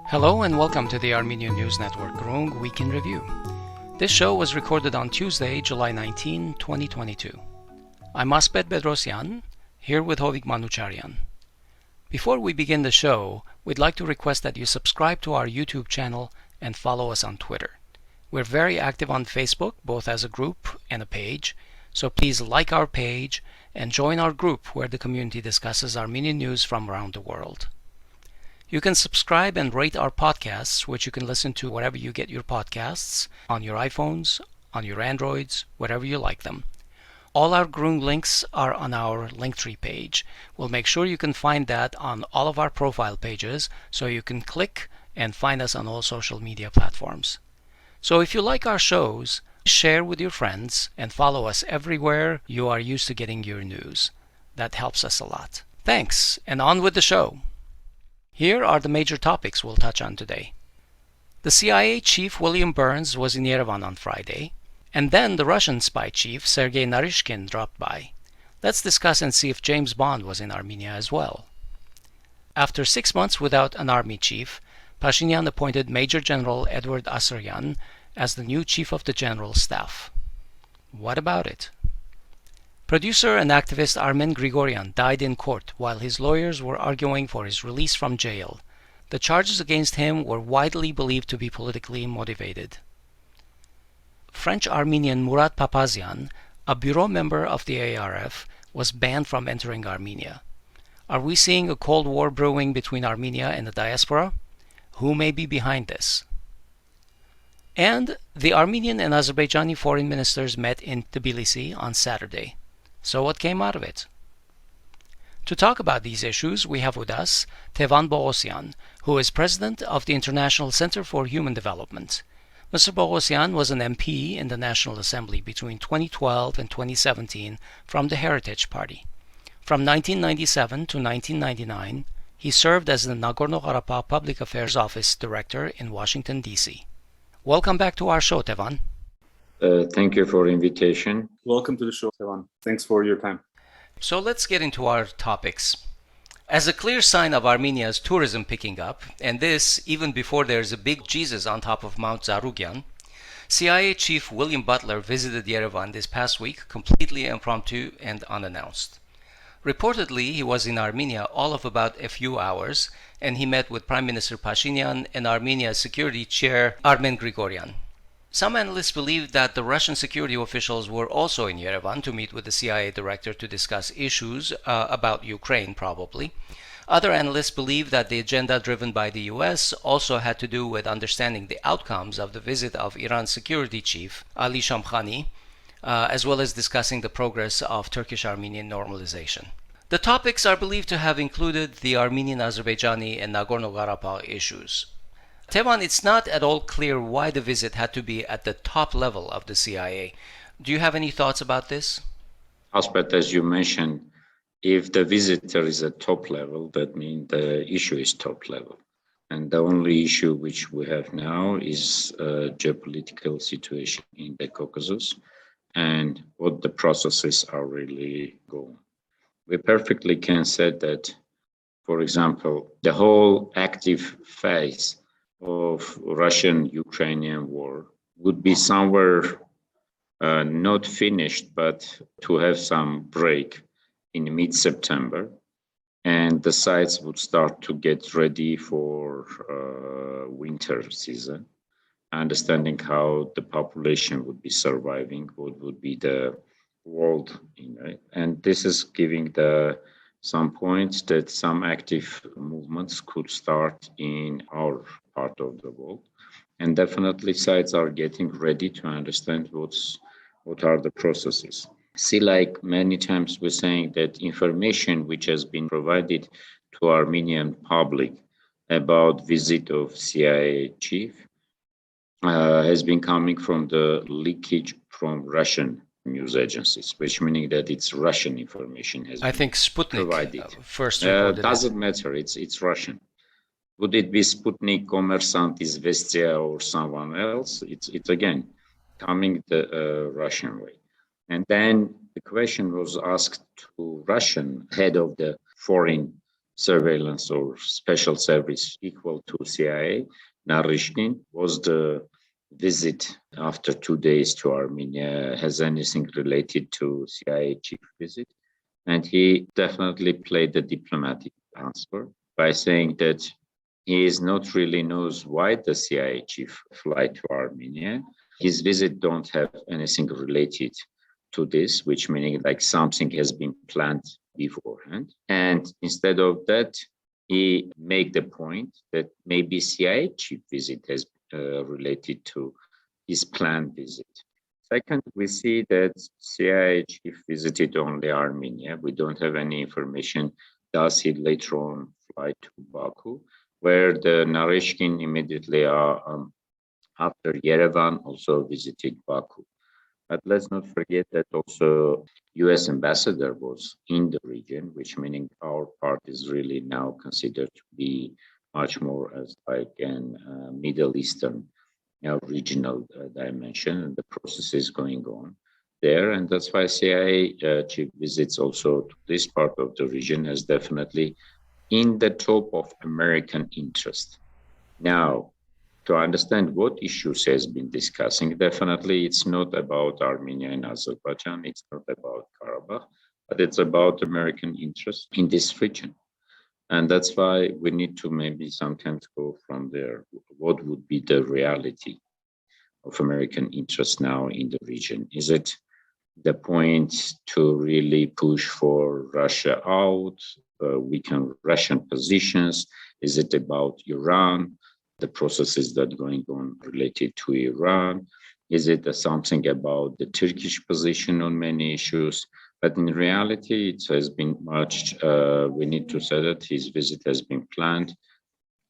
Hello and welcome to the Armenian News Network Groong Week in Review. This show was recorded on Tuesday, July 19, 2022. I'm Asbed Bedrossian, here with Hovik Manucharyan. Before we begin the show, we'd like to request that you subscribe to our YouTube channel and follow us on Twitter. We're very active on Facebook, both as a group and a page, so please like our page and join our group where the community discusses Armenian news from around the world. You can subscribe and rate our podcasts, which you can listen to wherever you get your podcasts, on your iPhones, on your Androids, wherever you like them. All our Groong links are on our Linktree page. We'll make sure you can find that on all of our profile pages, so you can click and find us on all social media platforms. So if you like our shows, share with your friends and follow us everywhere you are used to getting your news. That helps us a lot. Thanks, and on with the show. Here are the major topics we'll touch on today. The CIA chief William Burns was in Yerevan on Friday, and then the Russian spy chief Sergei Narishkin dropped by. Let's discuss and see if James Bond was in Armenia as well. After 6 months without an army chief, Pashinyan appointed Major General Edward Asaryan as the new chief of the general staff. What about it? Producer and activist Armen Grigoryan died in court while his lawyers were arguing for his release from jail. The charges against him were widely believed to be politically motivated. French-Armenian Mourad Papazian, a bureau member of the ARF, was banned from entering Armenia. Are we seeing a Cold War brewing between Armenia and the diaspora? Who may be behind this? And the Armenian and Azerbaijani foreign ministers met in Tbilisi on Saturday. So what came out of it? To talk about these issues, we have with us Tevan Poghosyan, who is president of the International Center for Human Development. Mr. Poghosyan was an MP in the National Assembly between 2012 and 2017 from the Heritage Party. From 1997 to 1999, he served as the Nagorno-Karabakh Public Affairs Office Director in Washington, D.C. Welcome back to our show, Tevan. Thank you for the invitation. Welcome to the show, Tevan. Thanks for your time. So let's get into our topics. As a clear sign of Armenia's tourism picking up, and this even before there's a big Jesus on top of Mount Zarugyan, CIA Chief William Butler visited Yerevan this past week completely impromptu and unannounced. Reportedly, he was in Armenia all of about a few hours, and he met with Prime Minister Pashinyan and Armenia's security chair Armen Grigoryan. Some analysts believe that the Russian security officials were also in Yerevan to meet with the CIA director to discuss issues about Ukraine, probably. Other analysts believe that the agenda driven by the US also had to do with understanding the outcomes of the visit of Iran's security chief, Ali Shamkhani, as well as discussing the progress of Turkish-Armenian normalization. The topics are believed to have included the Armenian, Azerbaijani, and Nagorno-Karabakh issues. Tevan, it's not at all clear why the visit had to be at the top level of the CIA. Do you have any thoughts about this? Asbed, as you mentioned, if the visitor is at top level, that means the issue is top level. And the only issue which we have now is geopolitical situation in the Caucasus and what the processes are really going. We perfectly can say that, for example, the whole active phase of Russian-Ukrainian war would be somewhere not finished, but to have some break in mid-September, and the sites would start to get ready for winter season, understanding how the population would be surviving, what would be the world, and this is giving some points that some active movements could start in our part of the world. And definitely sides are getting ready to understand what are the processes. See, like many times we're saying that information which has been provided to Armenian public about visit of CIA chief has been coming from the leakage from Russian news agencies, which meaning that it's Russian information has been Sputnik provided. First reported doesn't matter, it's Russian. Would it be Sputnik, Kommersant, Izvestia, or someone else? It's again coming the Russian way. And then the question was asked to Russian head of the foreign surveillance or special service equal to CIA. Naryshkin was the visit after 2 days to Armenia has anything related to CIA chief visit. And he definitely played the diplomatic answer by saying that he is not really knows why the CIA chief fly to Armenia. His visit don't have anything related to this, which meaning like something has been planned beforehand. And instead of that, he made the point that maybe CIA chief visit has related to his planned visit. Second, we see that CIA chief visited only Armenia. We don't have any information. Does he later on fly to Baku, where the Naryshkin immediately after Yerevan also visited Baku. But let's not forget that also U.S. ambassador was in the region, which meaning our part is really now considered to be much more as like an Middle Eastern regional dimension, and the process is going on there. And that's why CIA chief visits also to this part of the region as definitely in the top of American interest. Now, to understand what issues has been discussing, definitely it's not about Armenia and Azerbaijan, it's not about Karabakh, but it's about American interest in this region. And that's why we need to maybe sometimes go from there. What would be the reality of American interest now in the region? Is it the point to really push for Russia out, weaken Russian positions? Is it about Iran? The processes that are going on related to Iran? Is it something about the Turkish position on many issues? But in reality, it has been much, we need to say that his visit has been planned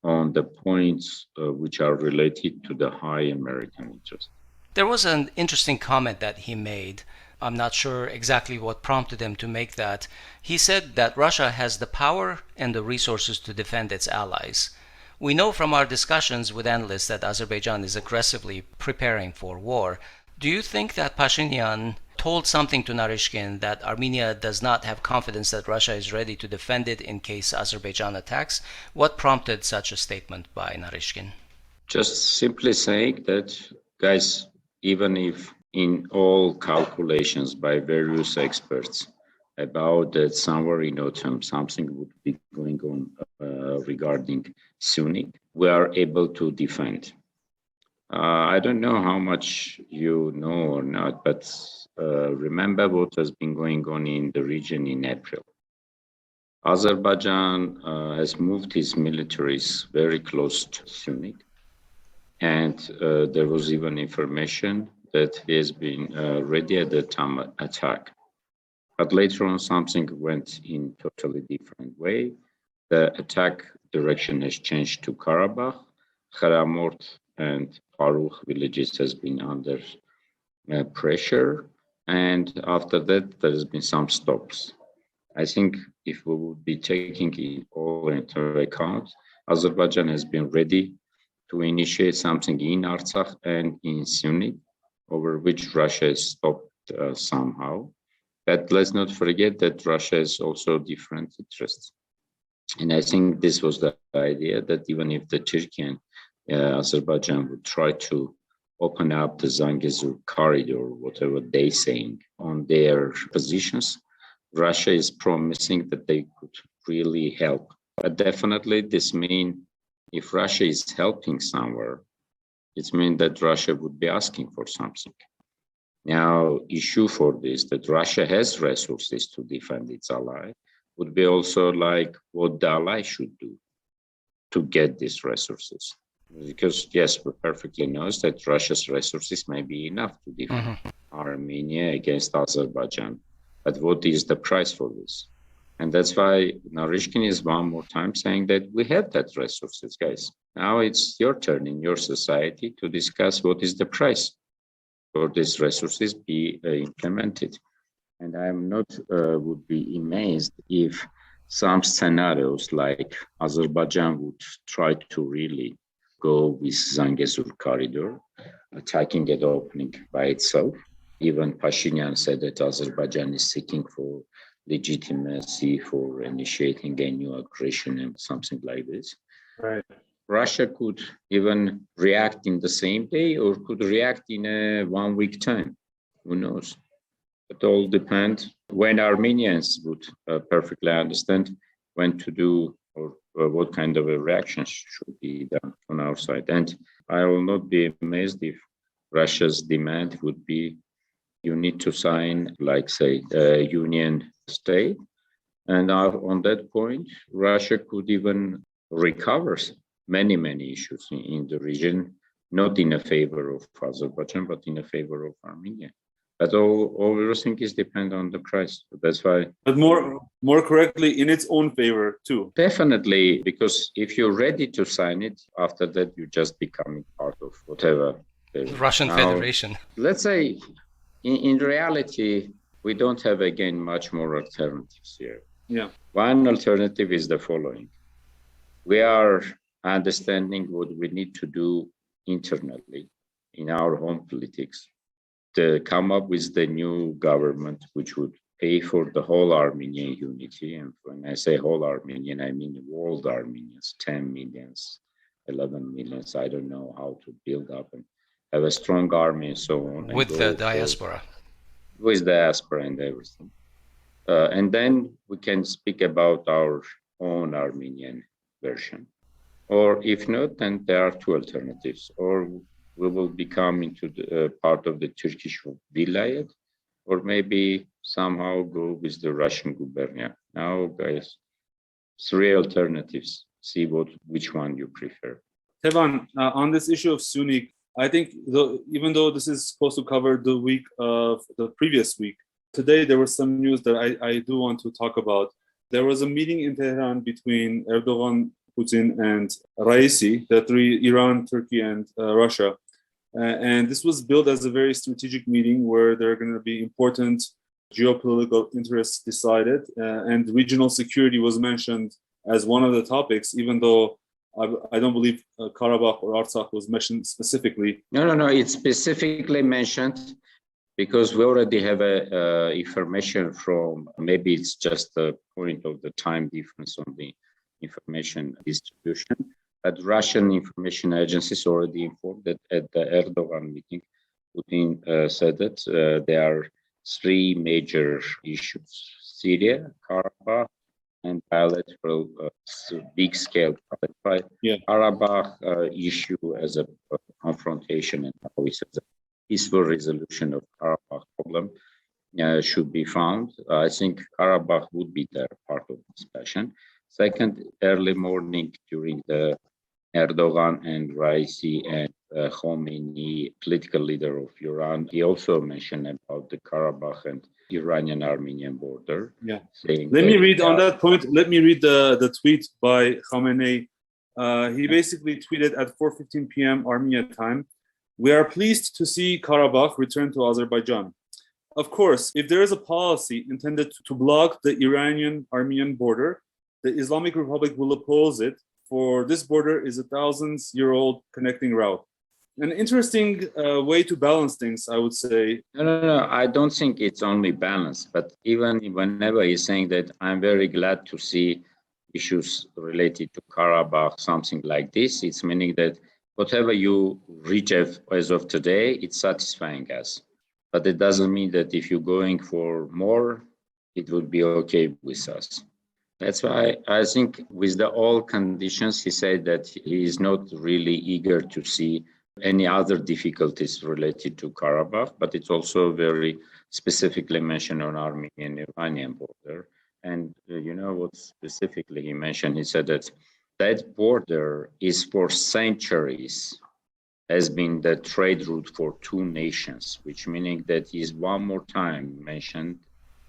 on the points which are related to the high American interest. There was an interesting comment that he made. I'm not sure exactly what prompted him to make that. He said that Russia has the power and the resources to defend its allies. We know from our discussions with analysts that Azerbaijan is aggressively preparing for war. Do you think that Pashinyan told something to Naryshkin that Armenia does not have confidence that Russia is ready to defend it in case Azerbaijan attacks? What prompted such a statement by Naryshkin? Just simply saying that, guys, even if in all calculations by various experts about that somewhere in autumn something would be going on regarding Sunni, we are able to defend. I don't know how much you know or not, but remember what has been going on in the region in April. Azerbaijan has moved its militaries very close to Sunni, and there was even information that he has been ready at the time attack. But later on, something went in totally different way. The attack direction has changed to Karabakh. Kharamort and Farukh villages has been under pressure. And after that, there has been some stops. I think if we would be taking it all into account, Azerbaijan has been ready to initiate something in Artsakh and in Sunni, over which Russia has stopped somehow. But let's not forget that Russia has also different interests. And I think this was the idea that even if the Turkey and Azerbaijan would try to open up the Zangezur corridor, whatever they're saying, on their positions, Russia is promising that they could really help. But definitely this means if Russia is helping somewhere, it means that Russia would be asking for something. Now, issue for this, that Russia has resources to defend its ally, would be also like what the ally should do to get these resources. Because yes, we perfectly know that Russia's resources may be enough to defend Armenia against Azerbaijan. But what is the price for this? And that's why Naryshkin is one more time saying that we have that resources, guys. Now it's your turn in your society to discuss what is the price for these resources be implemented. And I'm not would be amazed if some scenarios like Azerbaijan would try to really go with Zangezur corridor, attacking and opening by itself. Even Pashinyan said that Azerbaijan is seeking for legitimacy for initiating a new aggression and something like this. Right. Russia could even react in the same day or could react in a 1 week time. Who knows? It all depends when Armenians would perfectly understand when to do or what kind of a reaction should be done on our side. And I will not be amazed if Russia's demand would be you need to sign, like, say, a union state. And on that point, Russia could even recover many, many issues in the region, not in a favor of Azerbaijan, but in a favor of Armenia. But everything is dependent on the crisis. That's why. But more correctly, in its own favor too. Definitely, because if you're ready to sign it, after that you're just becoming part of whatever. The Russian Federation. Let's say, in reality, we don't have again much more alternatives here. Yeah. One alternative is the following: we are understanding what we need to do internally in our home politics to come up with the new government, which would pay for the whole Armenian unity. And when I say whole Armenian, I mean world Armenians, 10 millions, 11 millions. I don't know how to build up and have a strong army and so on. With the diaspora. With diaspora and everything. And then we can speak about our own Armenian version. Or if not, then there are two alternatives. Or we will become into the part of the Turkish vilayet, or maybe somehow go with the Russian gubernia. Now, guys, three alternatives. See which one you prefer. Tevan, on this issue of Sunni, I think even though this is supposed to cover the week of the previous week, today there was some news that I do want to talk about. There was a meeting in Tehran between Erdogan, Putin, and Raisi, the three, Iran, Turkey, and Russia. And this was billed as a very strategic meeting where there are going to be important geopolitical interests decided, and regional security was mentioned as one of the topics, even though I don't believe Karabakh or Artsakh was mentioned specifically. No. It's specifically mentioned because we already have information from, maybe it's just the point of the time difference on the information distribution. But Russian information agencies already informed that at the Erdogan meeting, Putin said that there are three major issues: Syria, Karabakh, and bilateral big-scale Karabakh issue as a confrontation, and how he says a peaceful resolution of Karabakh problem should be found. I think Karabakh would be there, part of the discussion. Second, early morning during the Erdogan and Raisi and Khomeini, political leader of Iran, he also mentioned about the Karabakh and Iranian-Armenian border. Yeah. Saying let me read on that point. Let me read the tweet by Khamenei. He basically tweeted at 4:15 p.m. Armenia time, "We are pleased to see Karabakh return to Azerbaijan. Of course, if there is a policy intended to block the Iranian-Armenian border, the Islamic Republic will oppose it. For this border is a thousands-year-old connecting route." An interesting way to balance things, I would say. No. I don't think it's only balance, but even whenever he's saying that, I'm very glad to see issues related to Karabakh, something like this, it's meaning that whatever you reach as of today, it's satisfying us. But it doesn't mean that if you're going for more, it would be okay with us. That's why I think with all conditions, he said that he is not really eager to see any other difficulties related to Karabakh, but it's also very specifically mentioned on Armenian-Iranian border. And you know what specifically he mentioned? He said that border is for centuries has been the trade route for two nations, which meaning that is one more time mentioned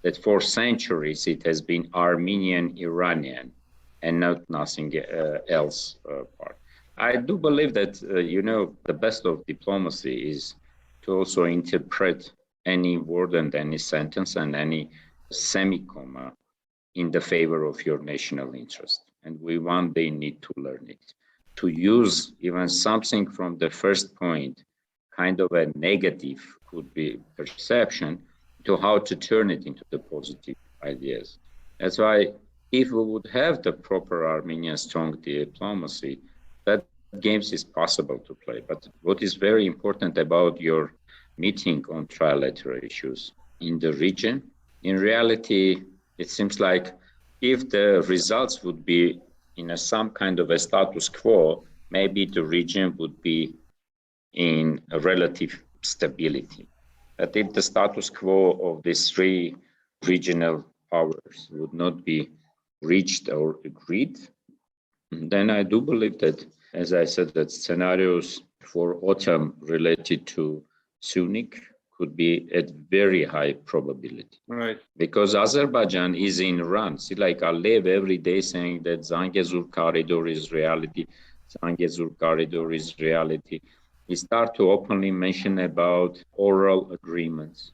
that for centuries it has been Armenian-Iranian and not nothing else part. I do believe that, the best of diplomacy is to also interpret any word and any sentence and any semi-comma in the favor of your national interest. And we one day need to learn it. To use even something from the first point, kind of a negative could be perception, to how to turn it into the positive. ideas. That's why if we would have the proper Armenian strong diplomacy, that games is possible to play. But what is very important about your meeting on trilateral issues in the region, in reality, it seems like if the results would be in some kind of a status quo, maybe the region would be in a relative stability. But if the status quo of these three regional powers would not be reached or agreed, then I do believe that, as I said, that scenarios for autumn related to Sunik could be at very high probability. Right. Because Azerbaijan is in Rants. Like Aliyev every day saying that Zangezur corridor is reality, Zangezur corridor is reality. He started to openly mention about oral agreements.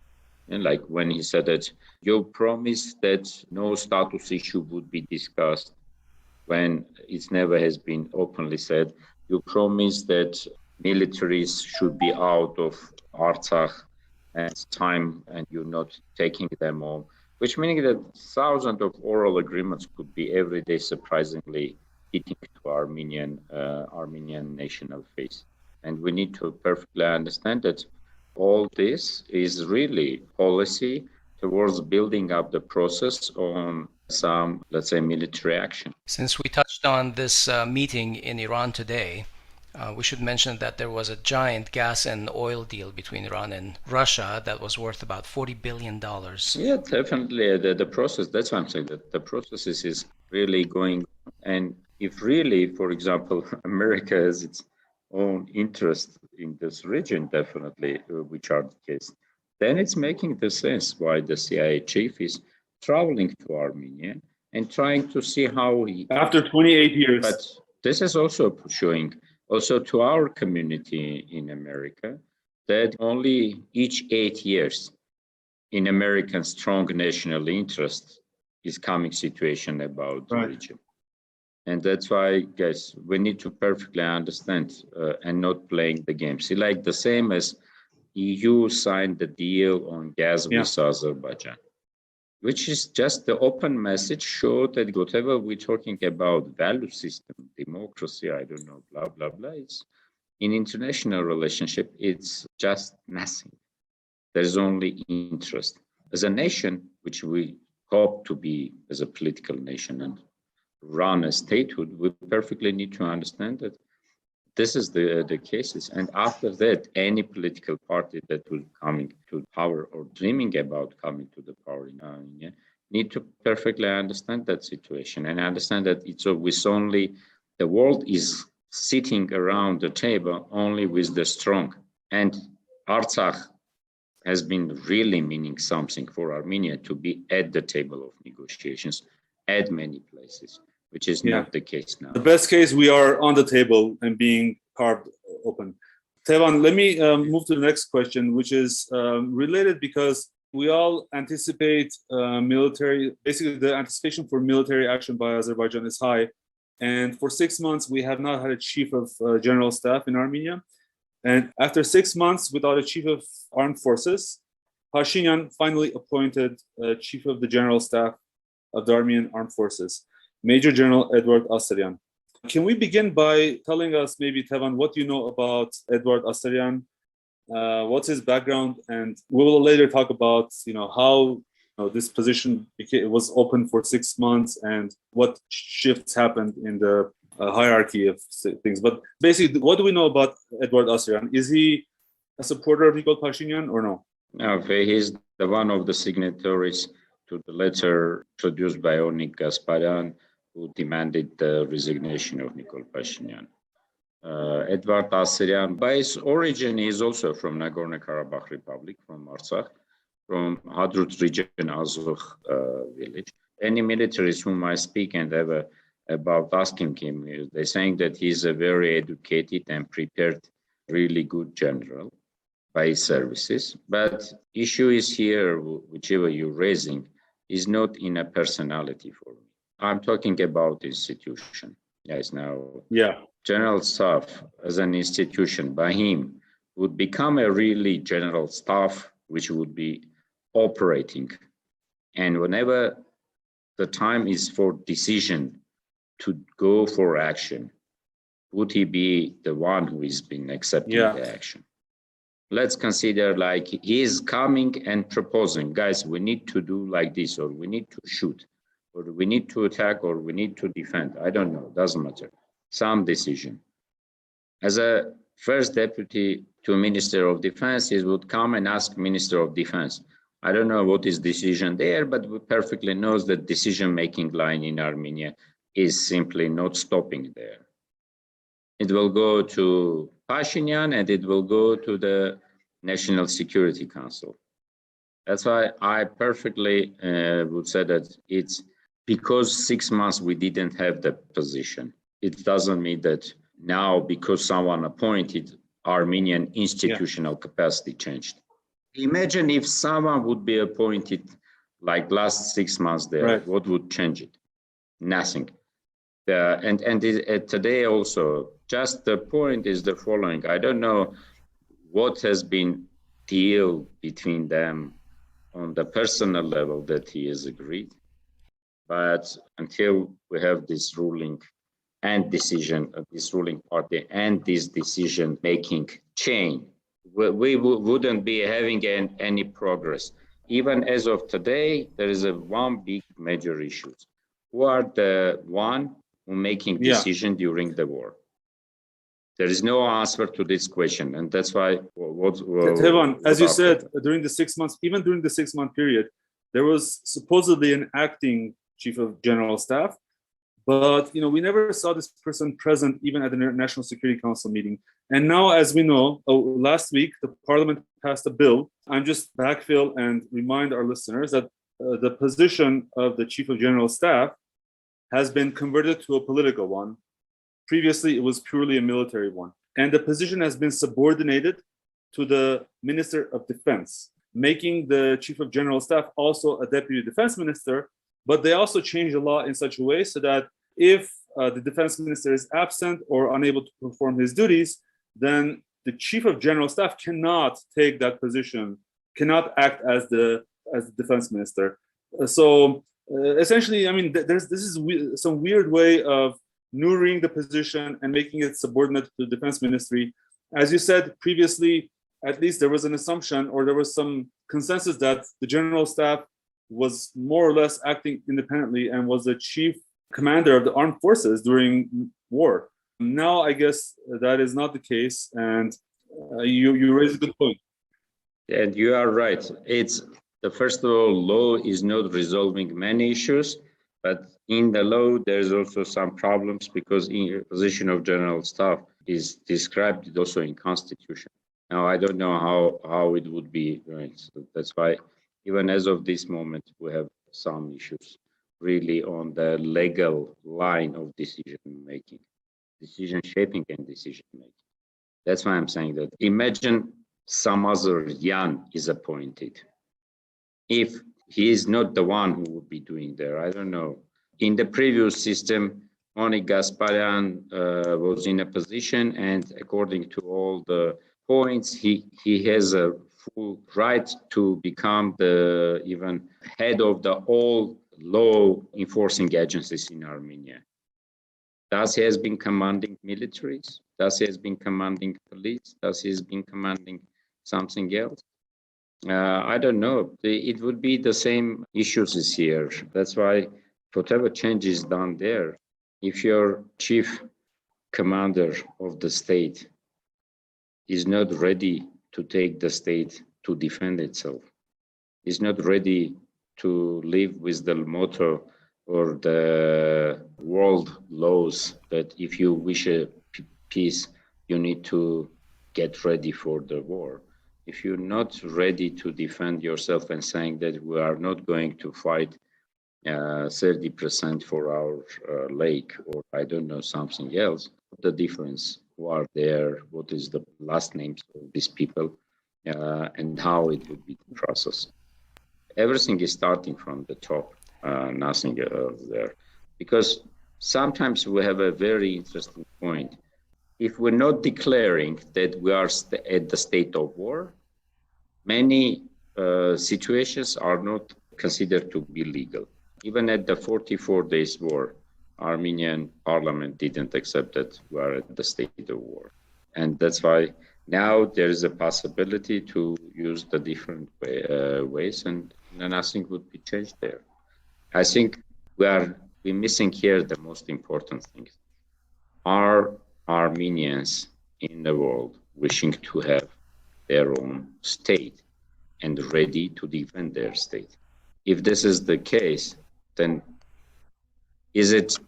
And like when he said that you promised that no status issue would be discussed, when it never has been openly said. You promised that militaries should be out of Artsakh and time, and you're not taking them on, which meaning that thousands of oral agreements could be every day surprisingly hitting to Armenian national face. And we need to perfectly understand that all this is really policy towards building up the process on some, let's say, military action. Since we touched on this meeting in Iran today, we should mention that there was a giant gas and oil deal between Iran and Russia that was worth about $40 billion. Yeah, definitely. The process, that's why I'm saying that the process is really going. And if really, for example, America has its own interest in this region, definitely, which are the case, then it's making the sense why the CIA chief is traveling to Armenia and trying to see how he... After 28 years. But this is also showing also to our community in America that only each 8 years in American strong national interest is coming situation about the region. And that's why, guys, we need to perfectly understand and not playing the game. See, like the same as EU signed the deal on gas with Azerbaijan, which is just the open message show that whatever we're talking about, value system, democracy, I don't know, blah, blah, blah, it's in international relationship, it's just nothing. There's only interest. As a nation, which we hope to be as a political nation and run a statehood, we perfectly need to understand that this is the cases. And after that, any political party that will come to power or dreaming about coming to the power in Armenia need to perfectly understand that situation and understand that it's with only the world is sitting around the table only with the strong. And Artsakh has been really meaning something for Armenia to be at the table of negotiations at many places, which is not the case now. The best case, we are on the table and being carved open. Tevan, let me move to the next question, which is related because we all anticipate basically the anticipation for military action by Azerbaijan is high. And for 6 months, we have not had a chief of general staff in Armenia. And after 6 months without a chief of armed forces, Pashinyan finally appointed chief of the general staff of the Armenian armed forces, Major General Edward Asaryan. Can we begin by telling us, maybe, Tevan, what you know about Edward Asaryan? What's his background? And we will later talk about, how this position was open for 6 months and what shifts happened in the hierarchy of things. But basically, what do we know about Edward Asaryan? Is he a supporter of Nikol Pashinyan or no? No, he's the one of the signatories to the letter produced by Onik Gasparian, who demanded the resignation of Nikol Pashinyan. Edward Asaryan, by his origin, is also from Nagorno-Karabakh Republic, from Artsakh, from Hadrut region, Azokh village. Any militaries whom I speak and ever about asking him, they're saying that he's a very educated and prepared, really good general by his services. But issue is here, whichever you're raising, is not in a personality for me. I'm talking about institution. Yes, now, general staff as an institution by him would become a really general staff, which would be operating And whenever the time is for decision to go for action, would he be the one who has been accepting the action? Let's consider like he is coming and proposing, guys, we need to do like this, or we need to shoot, or we need to attack, or we need to defend. I don't know, doesn't matter. Some decision. As a first deputy to Minister of Defense, he would come and ask Minister of Defense. I don't know what is decision there, but we perfectly knows that decision-making line in Armenia is simply not stopping there. It will go to Pashinyan and it will go to the National Security Council. That's why I perfectly would say that it's because 6 months we didn't have the position. It doesn't mean that now because someone appointed, Armenian institutional capacity changed. Imagine if someone would be appointed like last 6 months there, what would change it? Nothing. Today also, just the point is the following. I don't know what has been deal between them on the personal level that he has agreed, but until we have this ruling and decision of this ruling party and this decision-making chain, we wouldn't be having any progress. Even as of today, there is one big major issue. Who are the one who making decision during the war? There is no answer to this question, and that's why. Tevan, as you said, during the 6 months, even during the 6 month period, there was supposedly an acting chief of general staff, but we never saw this person present even at the National Security Council meeting. And now, as we know, last week the Parliament passed a bill. I'm just backfill and remind our listeners that the position of the chief of general staff has been converted to a political one. Previously, it was purely a military one. And the position has been subordinated to the Minister of Defense, making the Chief of General Staff also a Deputy Defense Minister. But they also changed the law in such a way so that if the Defense Minister is absent or unable to perform his duties, then the Chief of General Staff cannot take that position, cannot act as the Defense Minister. Essentially, I mean, this is some weird way of neutering the position and making it subordinate to the defense ministry. As you said previously, at least there was an assumption or there was some consensus that the general staff was more or less acting independently and was the chief commander of the armed forces during war. Now, I guess that is not the case, and you raise a good point. And you are right. It's the first of all, law is not resolving many issues. But in the law, there's also some problems because in the position of general staff is described also in constitution. Now, I don't know how it would be going. So that's why even as of this moment, we have some issues really on the legal line of decision making, decision shaping and decision making. That's why I'm saying that. Imagine some other Yan is appointed. If he is not the one who would be doing there. I don't know. In the previous system, only Gasparian was in a position, and according to all the points, he has a full right to become the even head of the all law enforcing agencies in Armenia. Thus, he has been commanding militaries. Thus, he has been commanding police. Thus, he has been commanding something else. I don't know. It would be the same issues this year. That's why whatever change is done there, if your chief commander of the state is not ready to take the state to defend itself, is not ready to live with the motto or the world laws that if you wish a peace, you need to get ready for the war. If you're not ready to defend yourself and saying that we are not going to fight 30% for our lake, or I don't know, something else, the difference, who are there, what is the last names of these people, and how it would be the process. Everything is starting from the top, nothing there. Because sometimes we have a very interesting point. If we're not declaring that we are at the state of war, many situations are not considered to be legal. Even at the 44 days war, Armenian parliament didn't accept that we are at the state of war. And that's why now there is a possibility to use the different ways, and nothing would be changed there. I think we're missing here the most important thing. Are Armenians in the world wishing to have their own state and ready to defend their state? If this is the case, then is it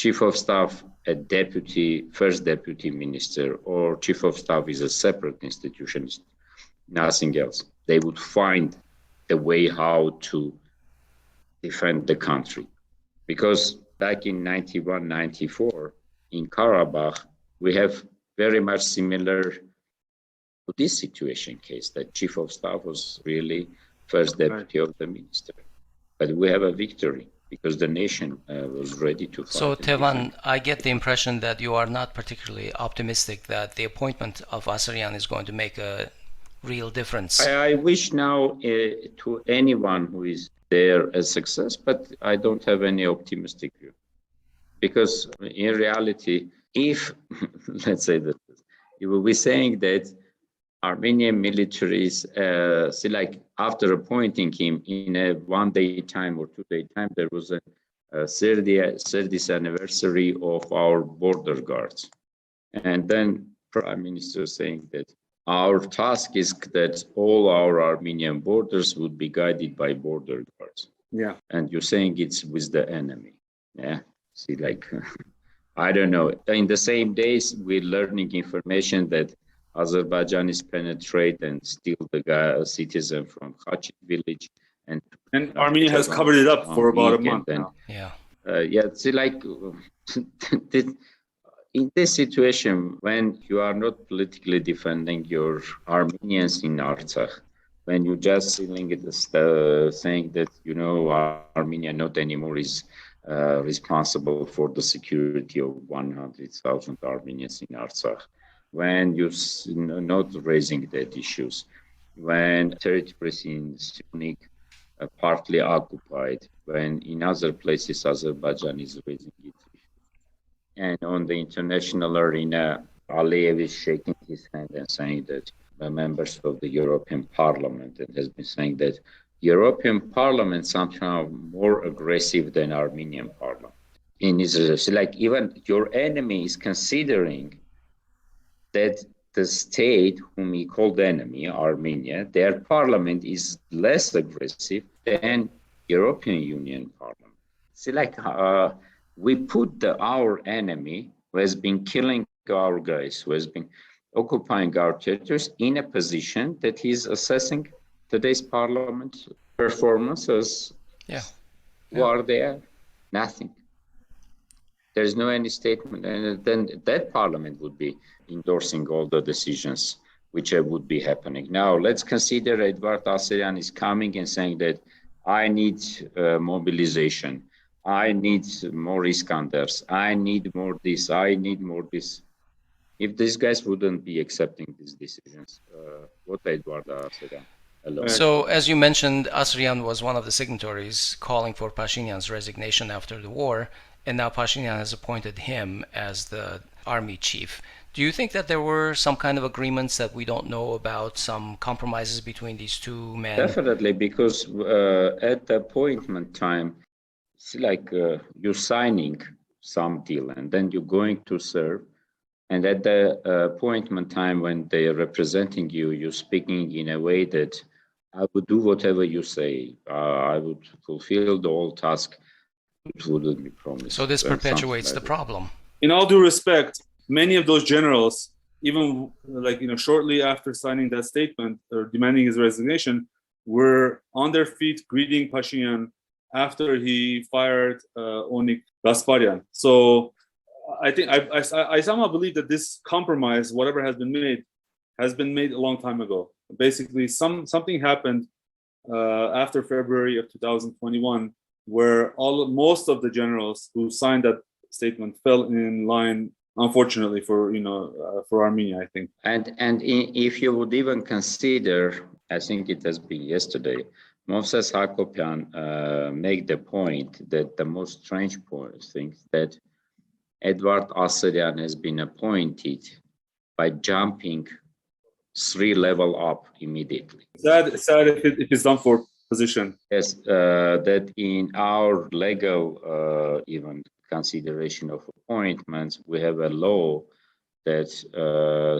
chief of staff, a deputy, first deputy minister, or chief of staff is a separate institution, nothing else? They would find the way how to defend the country. Because back in 91, 94, in Karabakh, we have very much similar to this situation case, that chief of staff was really first deputy of the minister. But we have a victory because the nation was ready to fight. So, Tevan, I get the impression that you are not particularly optimistic that the appointment of Asaryan is going to make a real difference. I wish now to anyone who is there a success, but I don't have any optimistic view. Because in reality, if, let's say that, you will be saying that Armenian militaries, like after appointing him in a 1 day time or 2 day time, there was a 30th anniversary of our border guards. And then Prime Minister saying that our task is that all our Armenian borders would be guided by border guards. Yeah. And you're saying it's with the enemy. Yeah. See, like, I don't know. In the same days, we're learning information that Azerbaijanis penetrate and steal the citizen from Khachit village. And Armenia has covered it up for about a month now. Yeah. See, like, in this situation, when you are not politically defending your Armenians in Artsakh, when you just saying that, Armenia not anymore is responsible for the security of 100,000 Armenians in Artsakh, when you're not raising that issues, when territories in Syunik are partly occupied, when in other places Azerbaijan is raising it. And on the international arena, Aliyev is shaking his hand and saying that the members of the European Parliament, and has been saying that European Parliament somehow more aggressive than Armenian Parliament in Israel. So like even your enemy is considering that the state whom he called enemy, Armenia, their parliament is less aggressive than European Union Parliament. See, like we put our enemy who has been killing our guys, who has been occupying our territories, in a position that he's assessing today's parliament performances. Who are there? Nothing. There's no any statement, and then that parliament would be endorsing all the decisions which would be happening. Now, let's consider Edward Asaryan is coming and saying that I need mobilization. I need more Iskanders. I need more this. I need more this. If these guys wouldn't be accepting these decisions, what Edward Asaryan? So, as you mentioned, Asaryan was one of the signatories calling for Pashinyan's resignation after the war, and now Pashinyan has appointed him as the army chief. Do you think that there were some kind of agreements that we don't know about, some compromises between these two men? Definitely, because at the appointment time, it's like you're signing some deal and then you're going to serve. And at the appointment time when they are representing you, you're speaking in a way that I would do whatever you say. I would fulfill the whole task which wouldn't be promised. So this perpetuates the problem. In all due respect, many of those generals, even shortly after signing that statement or demanding his resignation, were on their feet greeting Pashinyan after he fired Onik Gasparyan. So I think I somehow believe that this compromise, whatever has been made a long time ago. Basically, something happened after February of 2021, where most of the generals who signed that statement fell in line, unfortunately, for Armenia, I think. And if you would even consider, I think it has been yesterday, Moses Hakopian make the point that the most strange thing that Edward Aserian has been appointed by jumping 3 levels up immediately. Sad if it's done for position. Yes, that in our legal even consideration of appointments, we have a law that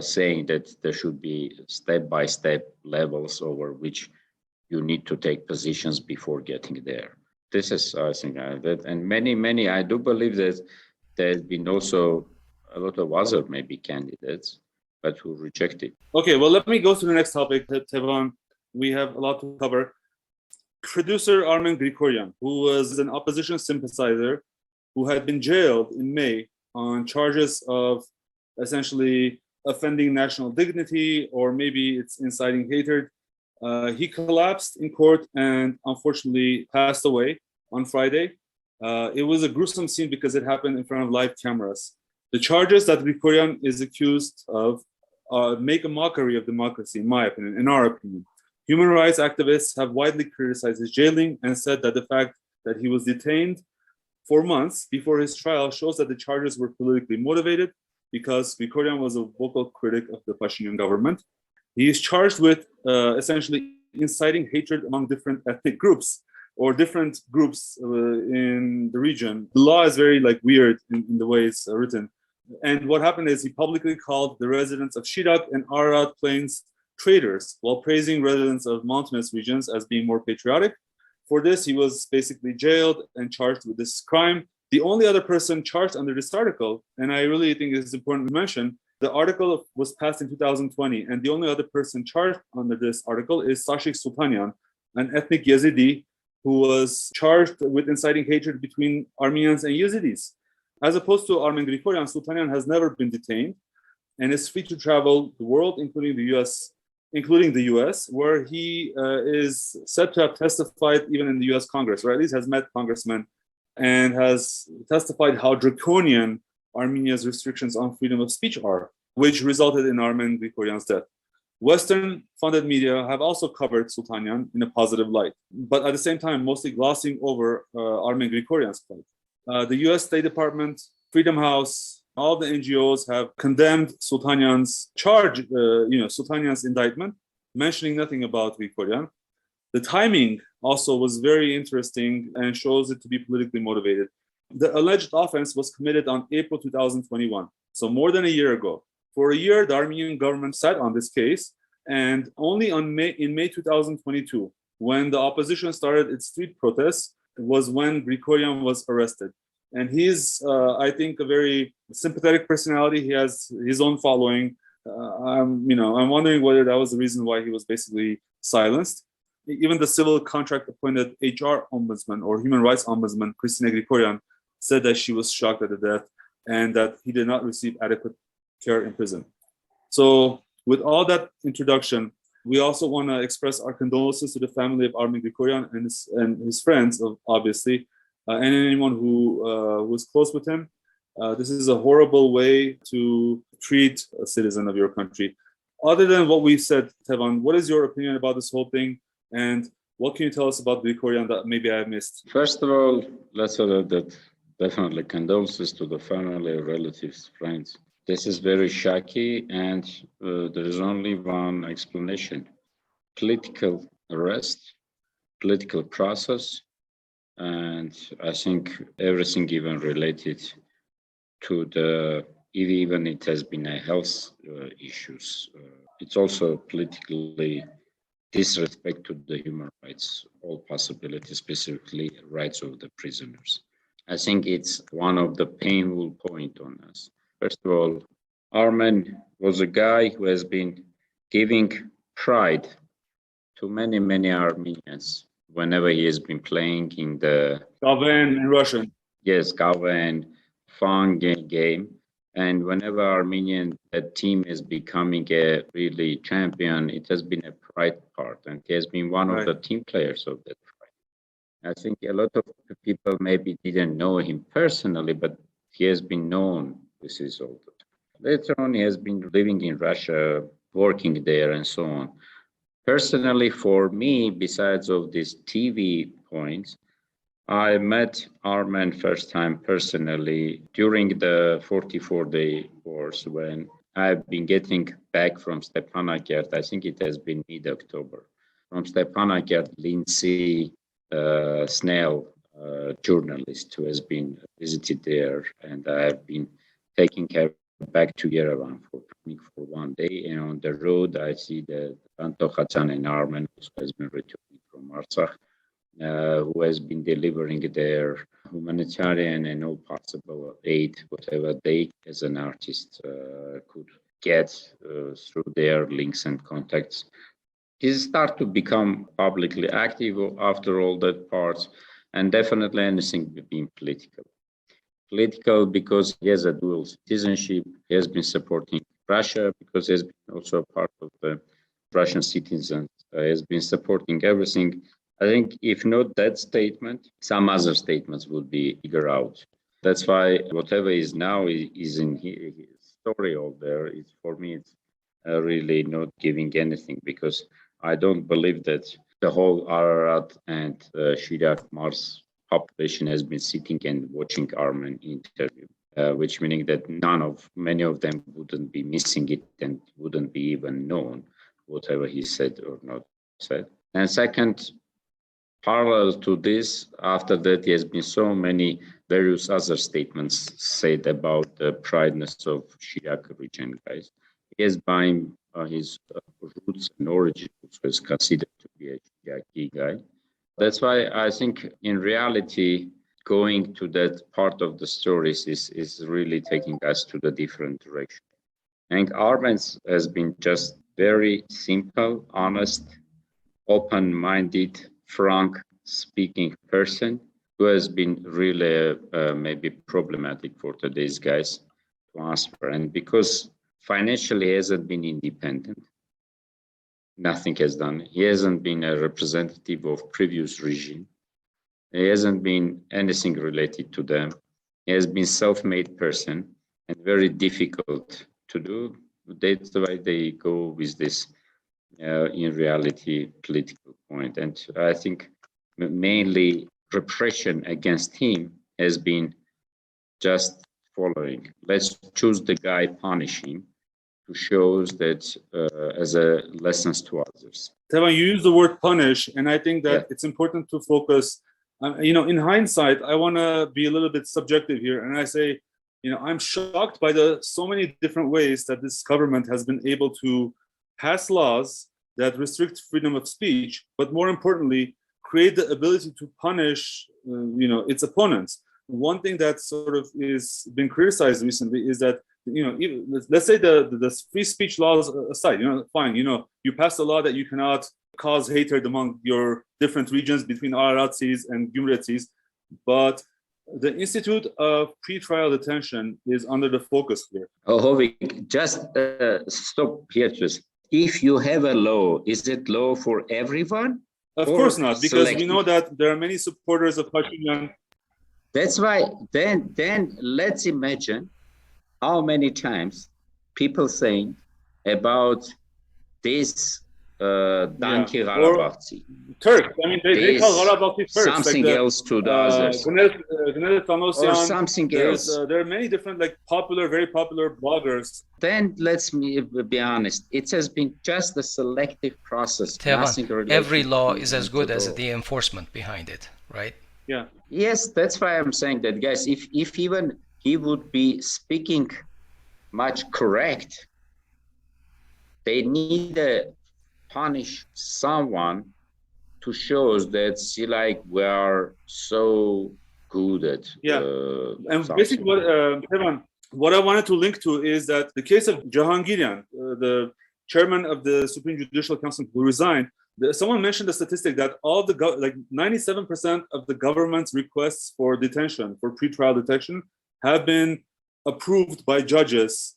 saying that there should be step-by-step levels over which you need to take positions before getting there. This is, I think, that, and many, I do believe that there's been also a lot of other maybe candidates, but who rejected. Okay, well, let me go to the next topic, Tevan. We have a lot to cover. Producer Armen Grigoryan, who was an opposition sympathizer who had been jailed in May on charges of essentially offending national dignity, or maybe it's inciting hatred. He collapsed in court and unfortunately passed away on Friday. It was a gruesome scene because it happened in front of live cameras. The charges that Grigoryan is accused of make a mockery of democracy, in my opinion, in our opinion. Human rights activists have widely criticized his jailing and said that the fact that he was detained for months before his trial shows that the charges were politically motivated, because Grigoryan was a vocal critic of the Pashinyan government. He is charged with essentially inciting hatred among different ethnic groups or different groups in the region. The law is very weird in the way it's written. And what happened is he publicly called the residents of Shirak and Arad Plains traitors, while praising residents of mountainous regions as being more patriotic. For this, he was basically jailed and charged with this crime. The only other person charged under this article, and I really think it's important to mention, the article was passed in 2020, and the only other person charged under this article is Sashik Sultanyan, an ethnic Yazidi who was charged with inciting hatred between Armenians and Yazidis. As opposed to Armen Grigoryan, Sultanyan has never been detained and is free to travel the world, including the US, where he is said to have testified even in the US Congress, or at least has met congressmen, and has testified how draconian Armenia's restrictions on freedom of speech are, which resulted in Armen Grigoryan's death. Western-funded media have also covered Sultanyan in a positive light, but at the same time, mostly glossing over Armen Grigoryan's plight. The US State Department, Freedom House, all the NGOs have condemned Sultanyan's charge, Sultanyan's indictment, mentioning nothing about Grigoryan. The timing also was very interesting and shows it to be politically motivated. The alleged offense was committed on April 2021, so more than a year ago. For a year, the Armenian government sat on this case, and only in May 2022, when the opposition started its street protests, was when Grigoryan was arrested. And he's, I think, a very sympathetic personality. He has his own following. I'm wondering whether that was the reason why he was basically silenced. Even the civil contract appointed HR ombudsman or human rights ombudsman, Christina Grigoryan, said that she was shocked at the death and that he did not receive adequate care in prison. So with all that introduction, we also want to express our condolences to the family of Armen Grigoryan and his friends, obviously, and anyone who was close with him. This is a horrible way to treat a citizen of your country. Other than what we said, Tevan, what is your opinion about this whole thing? And what can you tell us about Grigoryan that maybe I missed? First of all, let's say that definitely condolences to the family, relatives, friends. This is very shocking, and there is only one explanation: political arrest, political process, and I think everything even related to the, even it has been a health issues. It's also politically disrespect to the human rights, all possibilities, specifically rights of the prisoners. I think it's one of the painful point on us. First of all, Armen was a guy who has been giving pride to many, many Armenians whenever he has been playing in the Galvan in Russian. Yes, Galvan fun game. And whenever Armenian team is becoming a really champion, it has been a pride part, and he has been one of the team players of that pride. I think a lot of people maybe didn't know him personally, but he has been known with his all the time. Later on, he has been living in Russia, working there, and so on. Personally, for me, besides of these TV points, I met Armen first time personally during the 44-day wars when I've been getting back from Stepanakert. I think it has been mid-October. From Stepanakert, Lindsay Snell, journalist who has been visited there, and I have been taking her back to Yerevan for 1 day. And on the road, I see the Tevan Poghosyan and Armen, who has been returning from Artsakh, who has been delivering their humanitarian and all possible aid, whatever they, as an artist, could get through their links and contacts. He started to become publicly active after all that part, and definitely anything being political. Political because he has a dual citizenship. He has been supporting Russia because he has been also a part of the Russian citizens. He has been supporting everything. I think if not that statement, some other statements would be figured out. That's why whatever is now is in his story over there. It's, for me, it's really not giving anything, because I don't believe that the whole Ararat and Shirak Mars population has been sitting and watching Armen interview, which meaning that many of them wouldn't be missing it and wouldn't be even known whatever he said or not said. And second, parallel to this, after that, there has been so many various other statements said about the prideness of Shirak region guys. He has buying his roots and origins, which was considered to be a Shiraki guy. That's why I think in reality, going to that part of the stories is really taking us to the different direction. And Armen has been just very simple, honest, open-minded, frank speaking person who has been really maybe problematic for today's guys to answer. And because financially he hasn't been independent, nothing has done. He hasn't been a representative of previous regime. He hasn't been anything related to them. He has been self-made person and very difficult to do. That's why they go with this in reality political point. And I think mainly repression against him has been just following. Let's choose the guy, punish him, to show that as a lessons to others. Tevan, you use the word punish, and I think that it's important to focus. In hindsight, I want to be a little bit subjective here, and I say, I'm shocked by the so many different ways that this government has been able to pass laws that restrict freedom of speech, but more importantly, create the ability to punish, its opponents. One thing that sort of is been criticized recently is that, let's say the free speech laws aside, fine, you pass a law that you cannot cause hatred among your different regions between Araratsis and Gümretsis, but the Institute of Pretrial Detention is under the focus here. Oh, Hovik, just stop here, just. If you have a law, is it law for everyone? Of course not, because we know that there are many supporters of Pashinyan. That's why, then let's imagine how many times people saying about this Danki Gharabaghtsi. Turks. I mean, they call Gharabaghtsi Turks. Something else to the others. Or something else. There are many different, very popular bloggers. Then let's be honest. It has been just a selective process. Tevan, every law is as good as the enforcement behind it, right? Yeah. Yes, that's why I'm saying that, guys. If even he would be speaking much correct, they need to punish someone to show us that we are so good at and basically what I wanted to link to is that the case of Jahangirian, the chairman of the Supreme Judicial Council who resigned, someone mentioned the statistic that all the 97% of the government's requests for detention, for pretrial detention, have been approved by judges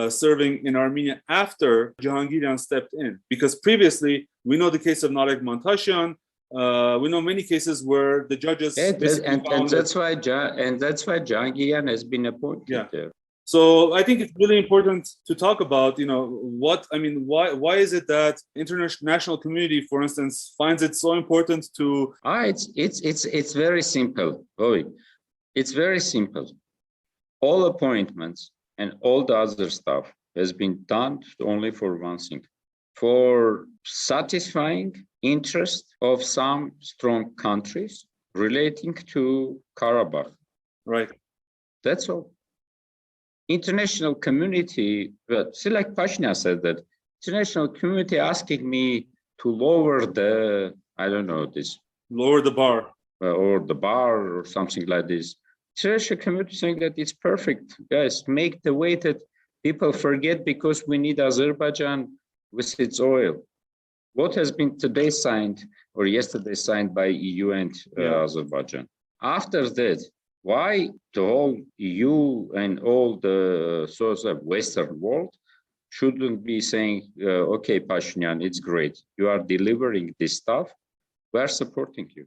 serving in Armenia after Jahangirian stepped in. Because previously, we know the case of Armen Grigoryan. We know many cases where the judges and that's why Jahangirian has been appointed there. So I think it's really important to talk about, why is it that international community, for instance, finds it so important to? It's very simple, Hovik. It's very simple. All appointments and all the other stuff has been done only for one thing, for satisfying interest of some strong countries relating to Karabakh. Right. That's all. International community, see, like Pashinyan said, that international community asking me to lower the, lower the bar. Or the bar or something like this. International community saying that it's perfect, guys, make the way that people forget because we need Azerbaijan with its oil. What has been today signed or yesterday signed by EU and Azerbaijan? After that, why the whole EU and all the sorts of Western world shouldn't be saying, okay, Pashinyan, it's great. You are delivering this stuff. We are supporting you.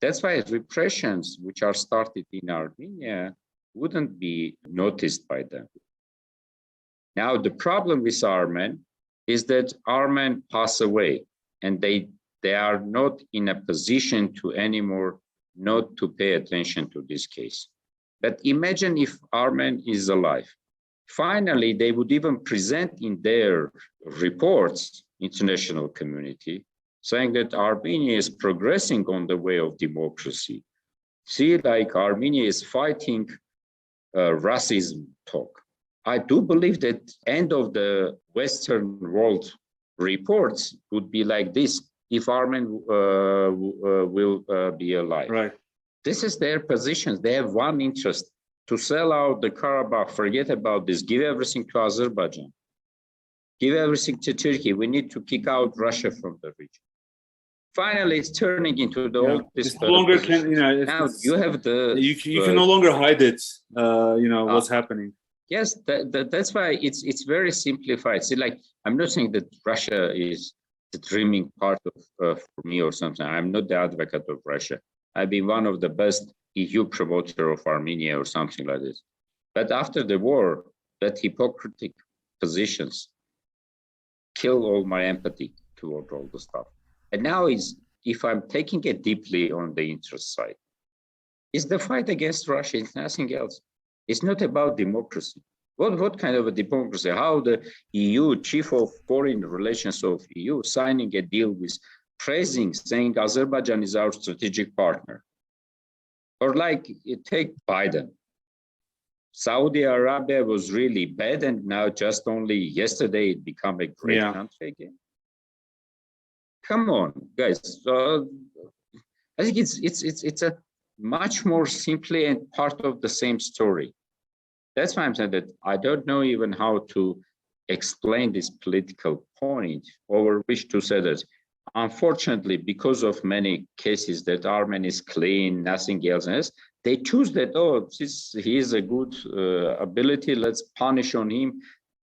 That's why repressions which are started in Armenia wouldn't be noticed by them. Now, the problem with Armen is that Armen pass away and they are not in a position to anymore not to pay attention to this case. But imagine if Armen is alive. Finally, they would even present in their reports, international community, saying that Armenia is progressing on the way of democracy. See, like Armenia is fighting racism talk. I do believe that end of the Western world reports would be like this if Armen will be alive. Right. This is their position. They have one interest, to sell out the Karabakh, forget about this, give everything to Azerbaijan, give everything to Turkey. We need to kick out Russia from the region. Finally, it's turning into the old. It's no longer now you have the. You can no longer hide it. What's happening. Yes, that's why it's very simplified. See, like I'm not saying that Russia is the dreaming part of for me or something. I'm not the advocate of Russia. I've been one of the best EU promoter of Armenia or something like this. But after the war, that hypocritical positions kill all my empathy toward all the stuff. And now if I'm taking it deeply on the interest side, is the fight against Russia. It's nothing else. It's not about democracy. What kind of a democracy? How the EU, chief of foreign relations of EU, signing a deal with praising, saying Azerbaijan is our strategic partner. Or like, take Biden. Saudi Arabia was really bad, and now just only yesterday it became a great country again. Come on, guys. I think it's a much more simply and part of the same story. That's why I'm saying that I don't know even how to explain this political point over which to say that, unfortunately, because of many cases that Armen is clean, nothing else, they choose that, since he is a good ability, let's punish on him,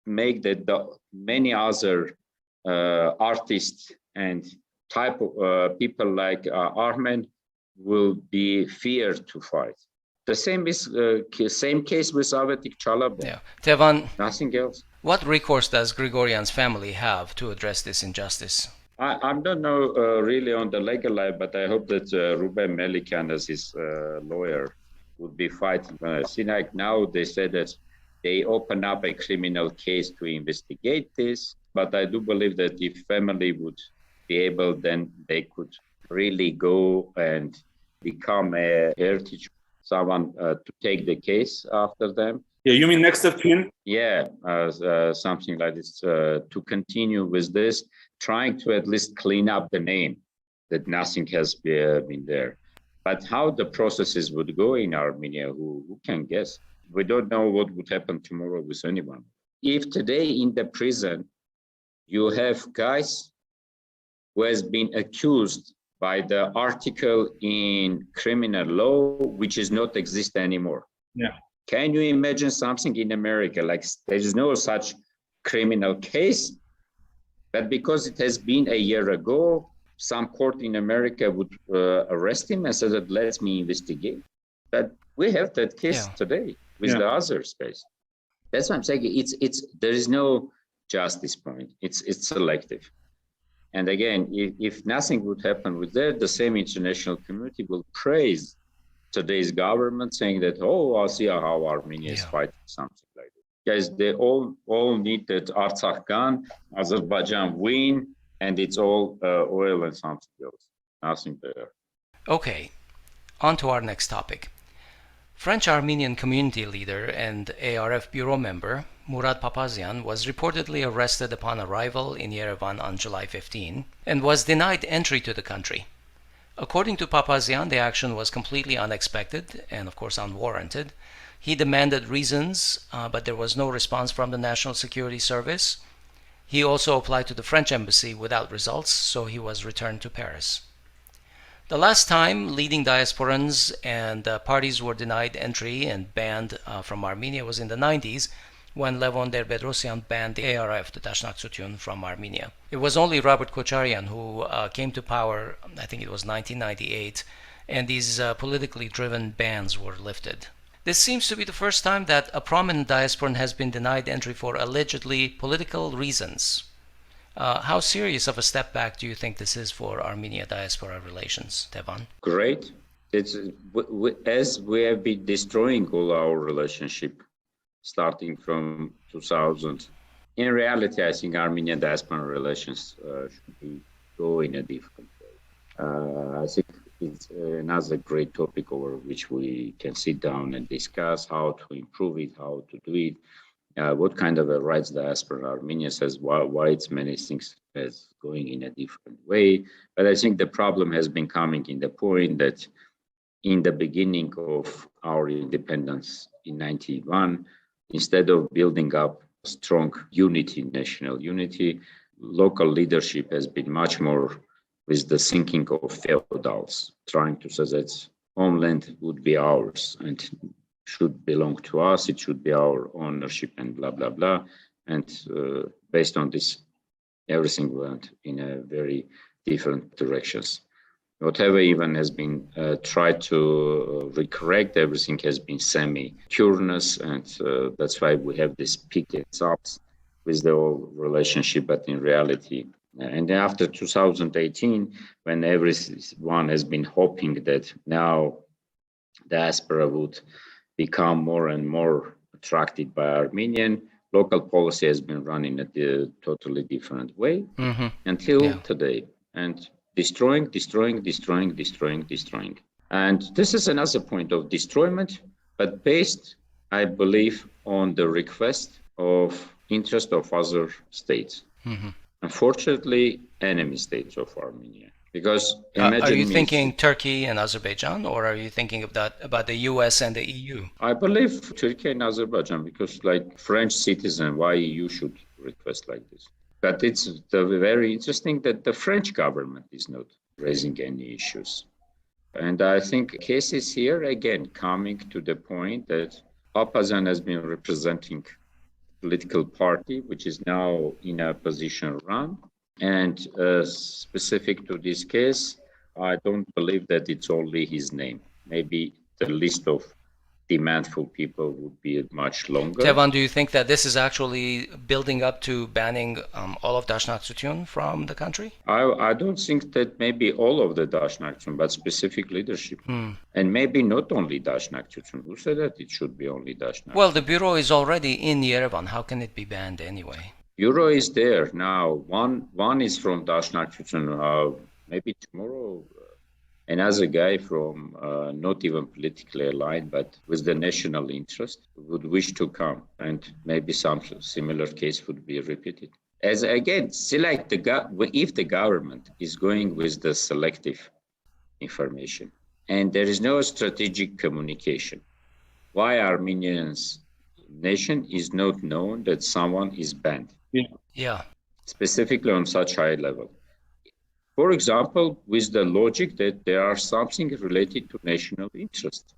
make that the many other artists and type of people like Armen will be feared to fight. The same is same case with Avetik Chalaba. Yeah, Tevan. Nothing else. What recourse does Grigoryan's family have to address this injustice? I don't know really on the legal life, but I hope that Ruben Melikan, as his lawyer, would be fighting. See, like now they said that they open up a criminal case to investigate this, but I do believe that if family would be able, then they could really go and become a heritage, someone to take the case after them. Yeah, you mean next of kin? Yeah, something like this, to continue with this, trying to at least clean up the name, that nothing has been there. But how the processes would go in Armenia, who can guess? We don't know what would happen tomorrow with anyone. If today in the prison, you have guys who has been accused by the article in criminal law, which is not exist anymore. Yeah. Can you imagine something in America? Like there is no such criminal case, but because it has been a year ago, some court in America would arrest him and say that let me investigate. But we have that case today with the other space. That's what I'm saying. There is no justice point. It's selective. And again, if nothing would happen with that, the same international community will praise today's government, saying that, oh, I'll see how Armenia is fighting, something like that. Guys, they all need that Artsakh gone, Azerbaijan win, and it's all oil and something else. Nothing there. Okay, on to our next topic. French Armenian community leader and ARF bureau member Mourad Papazian was reportedly arrested upon arrival in Yerevan on July 15 and was denied entry to the country. According to Papazian, the action was completely unexpected and, of course, unwarranted. He demanded reasons, but there was no response from the National Security Service. He also applied to the French embassy without results, so he was returned to Paris. The last time leading diasporans and parties were denied entry and banned from Armenia was in the 90s, when Levon Bedrossian banned the ARF, the Dashnak Sutyun, from Armenia. It was only Robert Kocharian who came to power, I think it was 1998, and these politically driven bans were lifted. This seems to be the first time that a prominent diasporan has been denied entry for allegedly political reasons. How serious of a step back do you think this is for Armenia diaspora relations, Tevan? Great. As we have been destroying all our relationship, starting from 2000. In reality, I think Armenian diaspora relations should go in a different way. I think it's another great topic over which we can sit down and discuss how to improve it, how to do it. What kind of a rights diaspora Armenia says, why it's many things is going in a different way. But I think the problem has been coming in the point that in the beginning of our independence in 91, instead of building up strong unity, national unity, local leadership has been much more with the thinking of feudals, trying to say that homeland would be ours and should belong to us, it should be our ownership and blah, blah, blah. And based on this, everything went in a very different directions. Whatever even has been tried to recorrect, everything has been semi-curious, and that's why we have this peak and ups with the whole relationship, but in reality. And after 2018, when everyone has been hoping that now diaspora would become more and more attracted by Armenian, local policy has been run in a totally different way until today. And destroying. And this is another point of destroyment, but based, I believe, on the request of interest of other states. Unfortunately, enemy states of Armenia. Because are you thinking Turkey and Azerbaijan, or are you thinking about the US and the EU? I believe Turkey and Azerbaijan, because like French citizen, why EU should request like this? But it's very interesting that the French government is not raising any issues. And I think cases here, again, coming to the point that Papazian has been representing political party, which is now in a position run. And specific to this case, I don't believe that it's only his name. Maybe the list of demandful people would be much longer. Tevan, do you think that this is actually building up to banning all of Dashnak Sutyun from the country? I don't think that maybe all of the Dashnak Sutyun, but specific leadership. And maybe not only Dashnak Sutyun. Who said that it should be only Dashnak? Well, the bureau is already in Yerevan. How can it be banned anyway? Bureau is there now. One is from Dashnak Sutyun. Maybe tomorrow, another guy from not even politically aligned, but with the national interest, would wish to come, and maybe some similar case would be repeated. As again, select if the government is going with the selective information, and there is no strategic communication, why Armenians nation is not known that someone is banned? Yeah. Specifically on such high level. For example, with the logic that there are something related to national interest.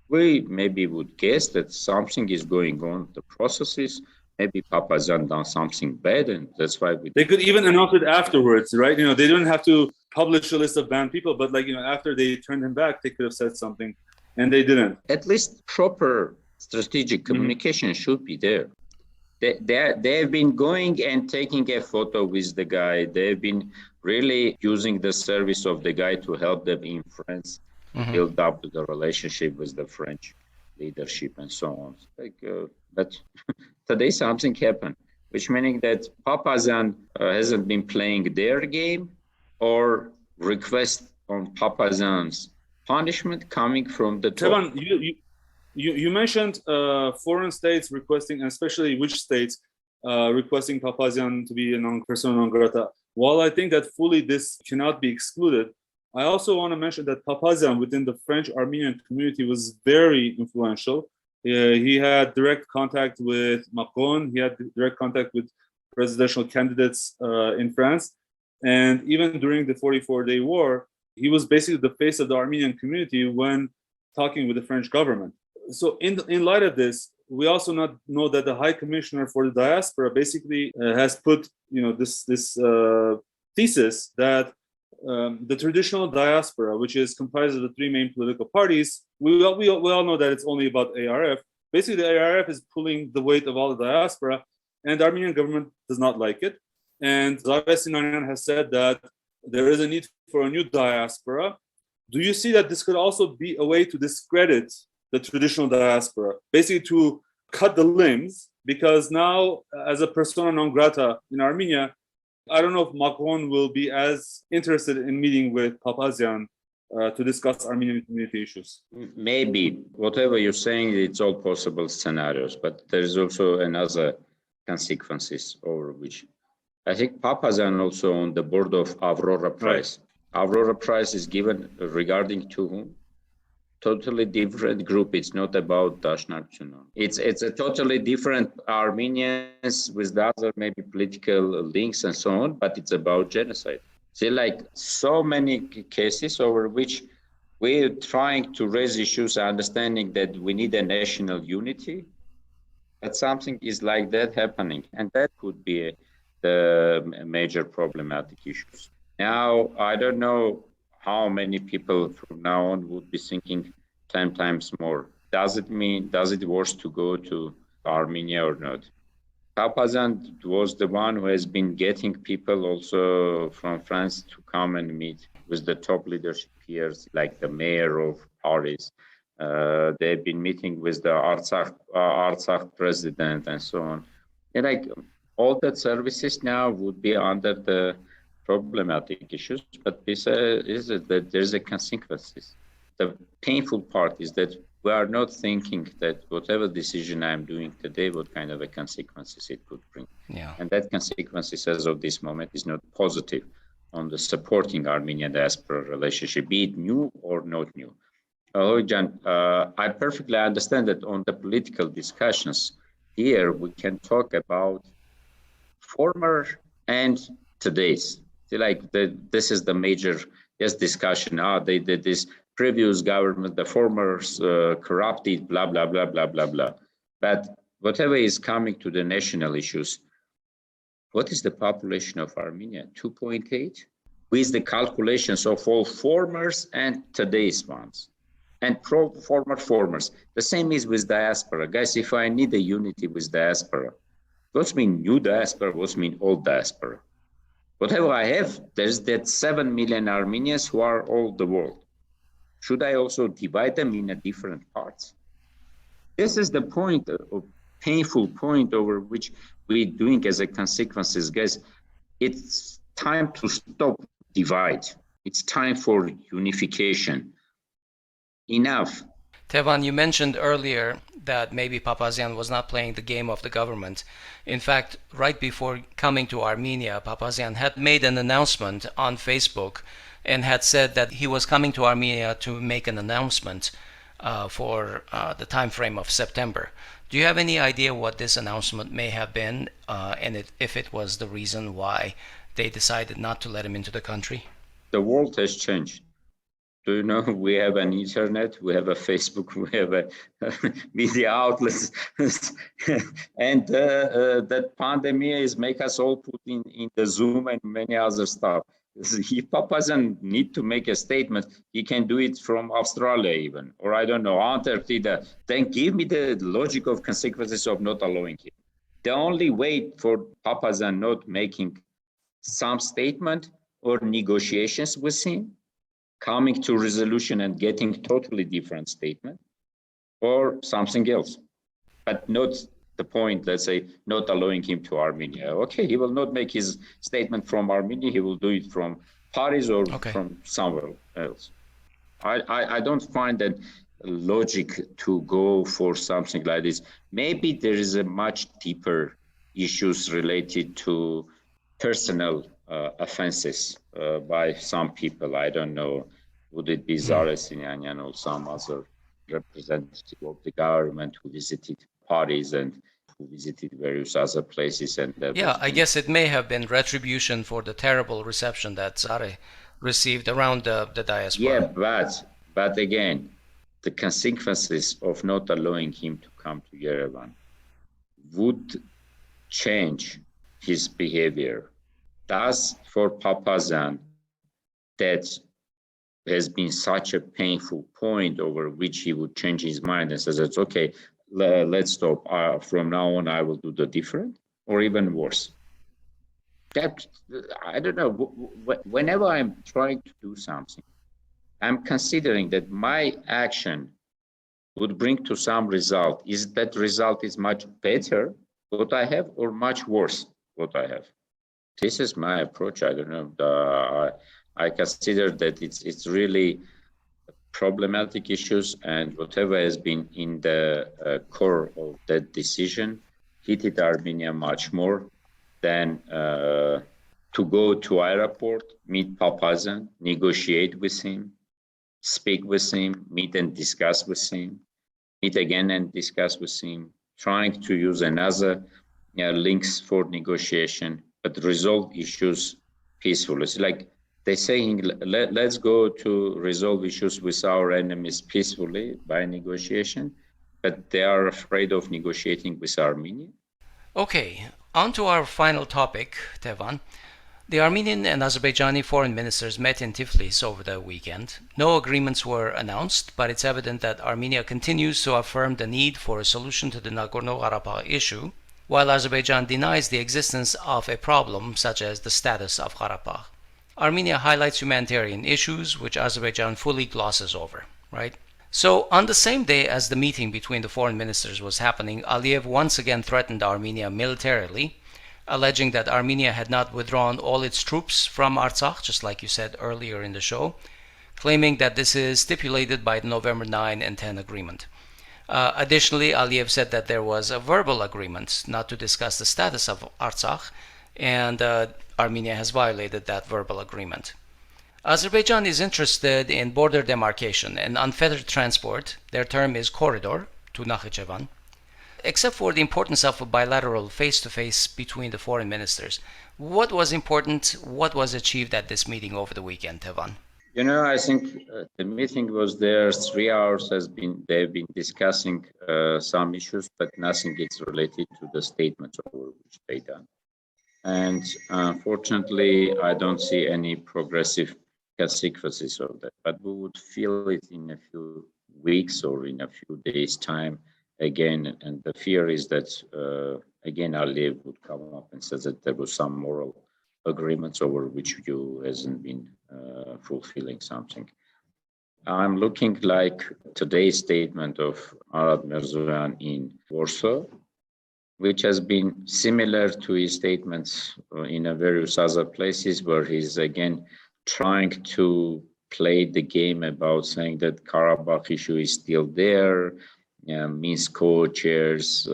We maybe would guess that something is going on, the processes, maybe Papazian done something bad, and that's why they could even announce it afterwards, right? You know, they don't have to publish a list of banned people, but like, you know, after they turned him back, they could have said something, and they didn't. At least proper Strategic communication should be there. They've been going and taking a photo with the guy. They've been really using the service of the guy to help them in France build up the relationship with the French leadership and so on. But today something happened, which meaning that Papazian hasn't been playing their game, or request on Papazian's punishment coming from the top. Tevan, you mentioned foreign states requesting, and especially which states requesting Papazian to be a persona non grata. While I think that fully this cannot be excluded, I also want to mention that Papazian within the French Armenian community was very influential. He had direct contact with Macron. He had direct contact with presidential candidates in France. And even during the 44-day war, he was basically the face of the Armenian community when talking with the French government. So in light of this, we also know that the High Commissioner for the Diaspora basically has put this thesis that the traditional diaspora, which is comprised of the three main political parties, we all know that it's only about ARF. Basically, the ARF is pulling the weight of all the diaspora, and the Armenian government does not like it. And Zave Sinanian has said that there is a need for a new diaspora. Do you see that this could also be a way to discredit the traditional diaspora, basically to cut the limbs? Because now, as a persona non grata in Armenia, I don't know if Macron will be as interested in meeting with Papazian to discuss Armenian community issues. Maybe. Whatever you're saying, it's all possible scenarios, but there's also another consequences over which I think Papazian also on the board of Aurora Prize. Right. Aurora Prize is given regarding to whom? Totally different group. It's not about Dashnar Tsunon. It's a totally different Armenians with the other maybe political links and so on, but it's about genocide. See, like so many cases over which we're trying to raise issues, understanding that we need a national unity, but something is like that happening, and that could be the major problematic issues. Now, I don't know how many people from now on would be thinking 10 times more. Does it worth to go to Armenia or not? Papazian was the one who has been getting people also from France to come and meet with the top leadership here, like the mayor of Paris. They've been meeting with the Artsakh president and so on. And like all that services now would be under the problematic issues, but this is that there's a consequences. The painful part is that we are not thinking that whatever decision I'm doing today, what kind of a consequences it could bring. Yeah. And that consequences as of this moment is not positive on the supporting Armenian diaspora relationship, be it new or not new. Jan, I perfectly understand that on the political discussions here, we can talk about former and today's. This is the major discussion. They did this previous government, the former corrupted, blah, blah, blah, blah, blah, blah. But whatever is coming to the national issues, what is the population of Armenia? 2.8? With the calculations of all formers and today's ones. And formers. The same is with diaspora. Guys, if I need a unity with diaspora, what's mean new diaspora? What's mean old diaspora? Whatever I have, there's that 7 million Armenians who are all the world. Should I also divide them in different parts? This is the point, of painful point over which we're doing as a consequences, guys. It's time to stop divide. It's time for unification. Enough. Tevan, you mentioned earlier that maybe Papazian was not playing the game of the government. In fact, right before coming to Armenia, Papazian had made an announcement on Facebook and had said that he was coming to Armenia to make an announcement for the time frame of September. Do you have any idea what this announcement may have been, and if it was the reason why they decided not to let him into the country? The world has changed. Do you know, we have an internet, we have a Facebook, we have a media outlets, and that pandemic is make us all put in the Zoom and many other stuff. If Papazian need to make a statement, he can do it from Australia even, or I don't know, Antarctica. Then give me the logic of consequences of not allowing him. The only way for Papazian not making some statement or negotiations with him, coming to resolution and getting totally different statement, or something else, but not the point, let's say, not allowing him to Armenia. Okay, he will not make his statement from Armenia, he will do it from Paris or from somewhere else. I don't find that logic to go for something like this. Maybe there is a much deeper issues related to personal offenses by some people. I don't know, would it be Zara Sinyanyan or some other representative of the government who visited Paris and who visited various other places. And I guess it may have been retribution for the terrible reception that Zara received around the diaspora. Yeah, but again, the consequences of not allowing him to come to Yerevan would change his behavior. Thus, for Papazian, that has been such a painful point over which he would change his mind and says, "It's okay, let's stop. From now on, I will do the different," or even worse. That, I don't know, whenever I'm trying to do something, I'm considering that my action would bring to some result. Is that result is much better what I have or much worse what I have? This is my approach. I don't know. I consider that it's really problematic issues, and whatever has been in the core of that decision hit Armenia much more than to go to airport, meet Papazian, negotiate with him, speak with him, meet and discuss with him, meet again and discuss with him, trying to use another links for negotiation, but resolve issues peacefully. It's like they're saying, let's go to resolve issues with our enemies peacefully by negotiation, but they are afraid of negotiating with Armenia. Okay, on to our final topic, Tevan. The Armenian and Azerbaijani foreign ministers met in Tbilisi over the weekend. No agreements were announced, but it's evident that Armenia continues to affirm the need for a solution to the Nagorno-Karabakh issue, while Azerbaijan denies the existence of a problem such as the status of Karabakh. Armenia highlights humanitarian issues, which Azerbaijan fully glosses over, right? So, on the same day as the meeting between the foreign ministers was happening, Aliyev once again threatened Armenia militarily, alleging that Armenia had not withdrawn all its troops from Artsakh, just like you said earlier in the show, claiming that this is stipulated by the November 9 and 10 agreement. Additionally, Aliyev said that there was a verbal agreement not to discuss the status of Artsakh, and Armenia has violated that verbal agreement. Azerbaijan is interested in border demarcation and unfettered transport. Their term is corridor to Nakhichevan. Except for the importance of a bilateral face-to-face between the foreign ministers, what was important, what was achieved at this meeting over the weekend, Tevan? You know, I think the meeting was there 3 hours. They've been discussing some issues, but nothing is related to the statements over which they done. And unfortunately, I don't see any progressive consequences of that. But we would feel it in a few weeks or in a few days' time again. And the fear is that again, Aliyev would come up and say that there was some moral agreements over which you hasn't been fulfilling something. I'm looking like today's statement of Arad Mirzoyan in Warsaw, which has been similar to his statements in various other places where he's again trying to play the game about saying that Karabakh issue is still there, Minsk co-chairs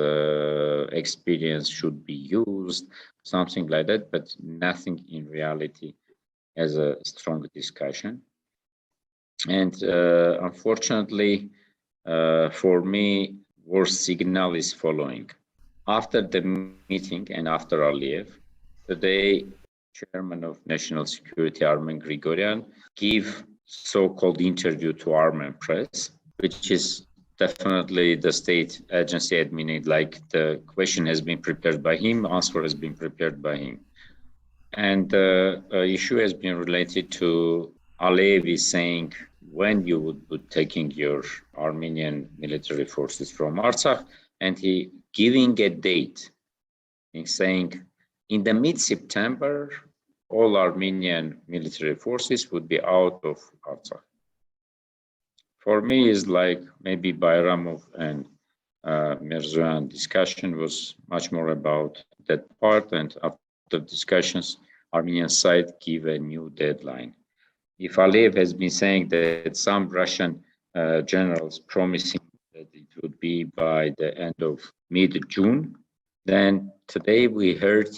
experience should be used, something like that, but nothing in reality as a strong discussion. And unfortunately, for me, worst signal is following. After the meeting and after Aliyev, today, Chairman of National Security, Armen Grigoryan, gave so-called interview to Armen Press, which is definitely the state agency admin, like the question has been prepared by him, answer has been prepared by him. And the issue has been related to Aliyev is saying when you would be taking your Armenian military forces from Artsakh, and he giving a date. He's saying in the mid-September, all Armenian military forces would be out of Artsakh. For me, is like maybe Bayramov and Mirzoyan discussion was much more about that part, and after discussions, Armenian side give a new deadline. If Aliyev has been saying that some Russian generals promising that it would be by the end of mid-June, then today we heard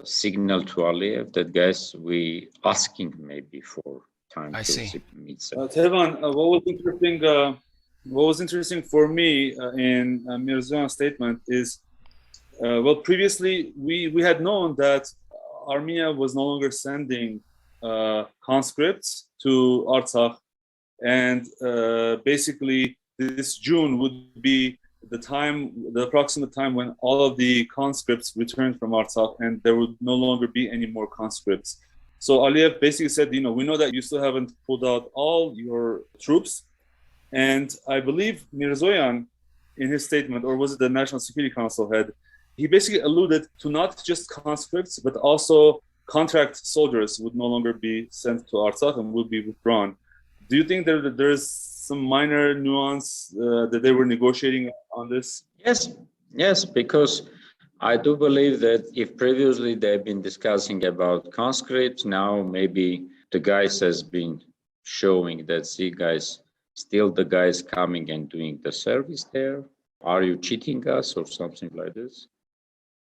signal to Aliyev that guys, we asking maybe for time I to see. meet. Tevan, what was interesting for me in Mirzoyan's statement is, well, previously we had known that Armenia was no longer sending conscripts to Artsakh, and basically this June would be the approximate time when all of the conscripts returned from Artsakh, and there would no longer be any more conscripts. So Aliyev basically said, we know that you still haven't pulled out all your troops. And I believe Mirzoyan, in his statement, or was it the National Security Council head, he basically alluded to not just conscripts, but also contract soldiers would no longer be sent to Artsakh and would be withdrawn. Do you think there's some minor nuance that they were negotiating on this? Yes, because I do believe that if previously they've been discussing about conscripts, now maybe the guys has been showing that, see guys, still the guys coming and doing the service there. Are you cheating us or something like this?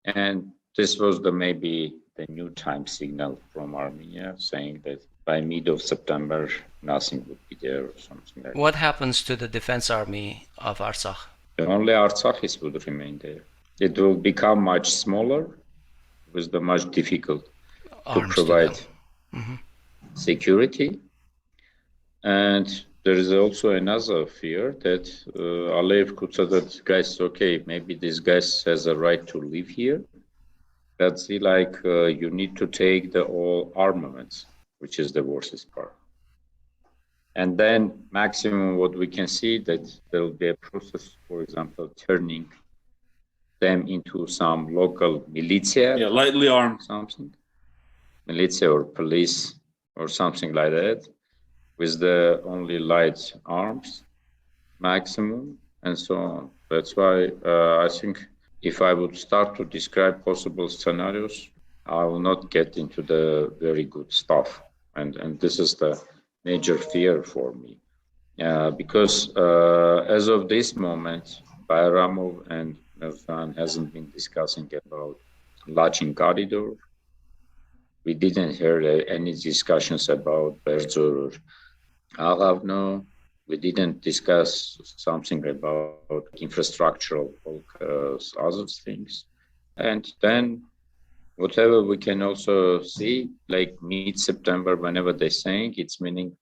And this was maybe the new time signal from Armenia saying that by mid of September, nothing would be there or something like that. What happens to the defense army of Artsakh? Only Artsakhis would remain there. It will become much smaller, with the much difficult to provide security. And there is also another fear that Aliyev could say that, guys, okay, maybe this guy has a right to live here. But see, like, you need to take the all armaments, which is the worst part. And then maximum what we can see that there will be a process, for example, turning them into some local militia. Yeah, lightly armed. Something. Militia or police or something like that, with the only light arms, maximum, and so on. That's why I think if I would start to describe possible scenarios, I will not get into the very good stuff. And this is the major fear for me. Because as of this moment, Bayramov and Mirzoyan hasn't been discussing about Lachin corridor. We didn't hear any discussions about Berzor or Aghavno. We didn't discuss something about infrastructural other things. And then whatever we can also see, like mid-September, whenever they're saying, it's meaning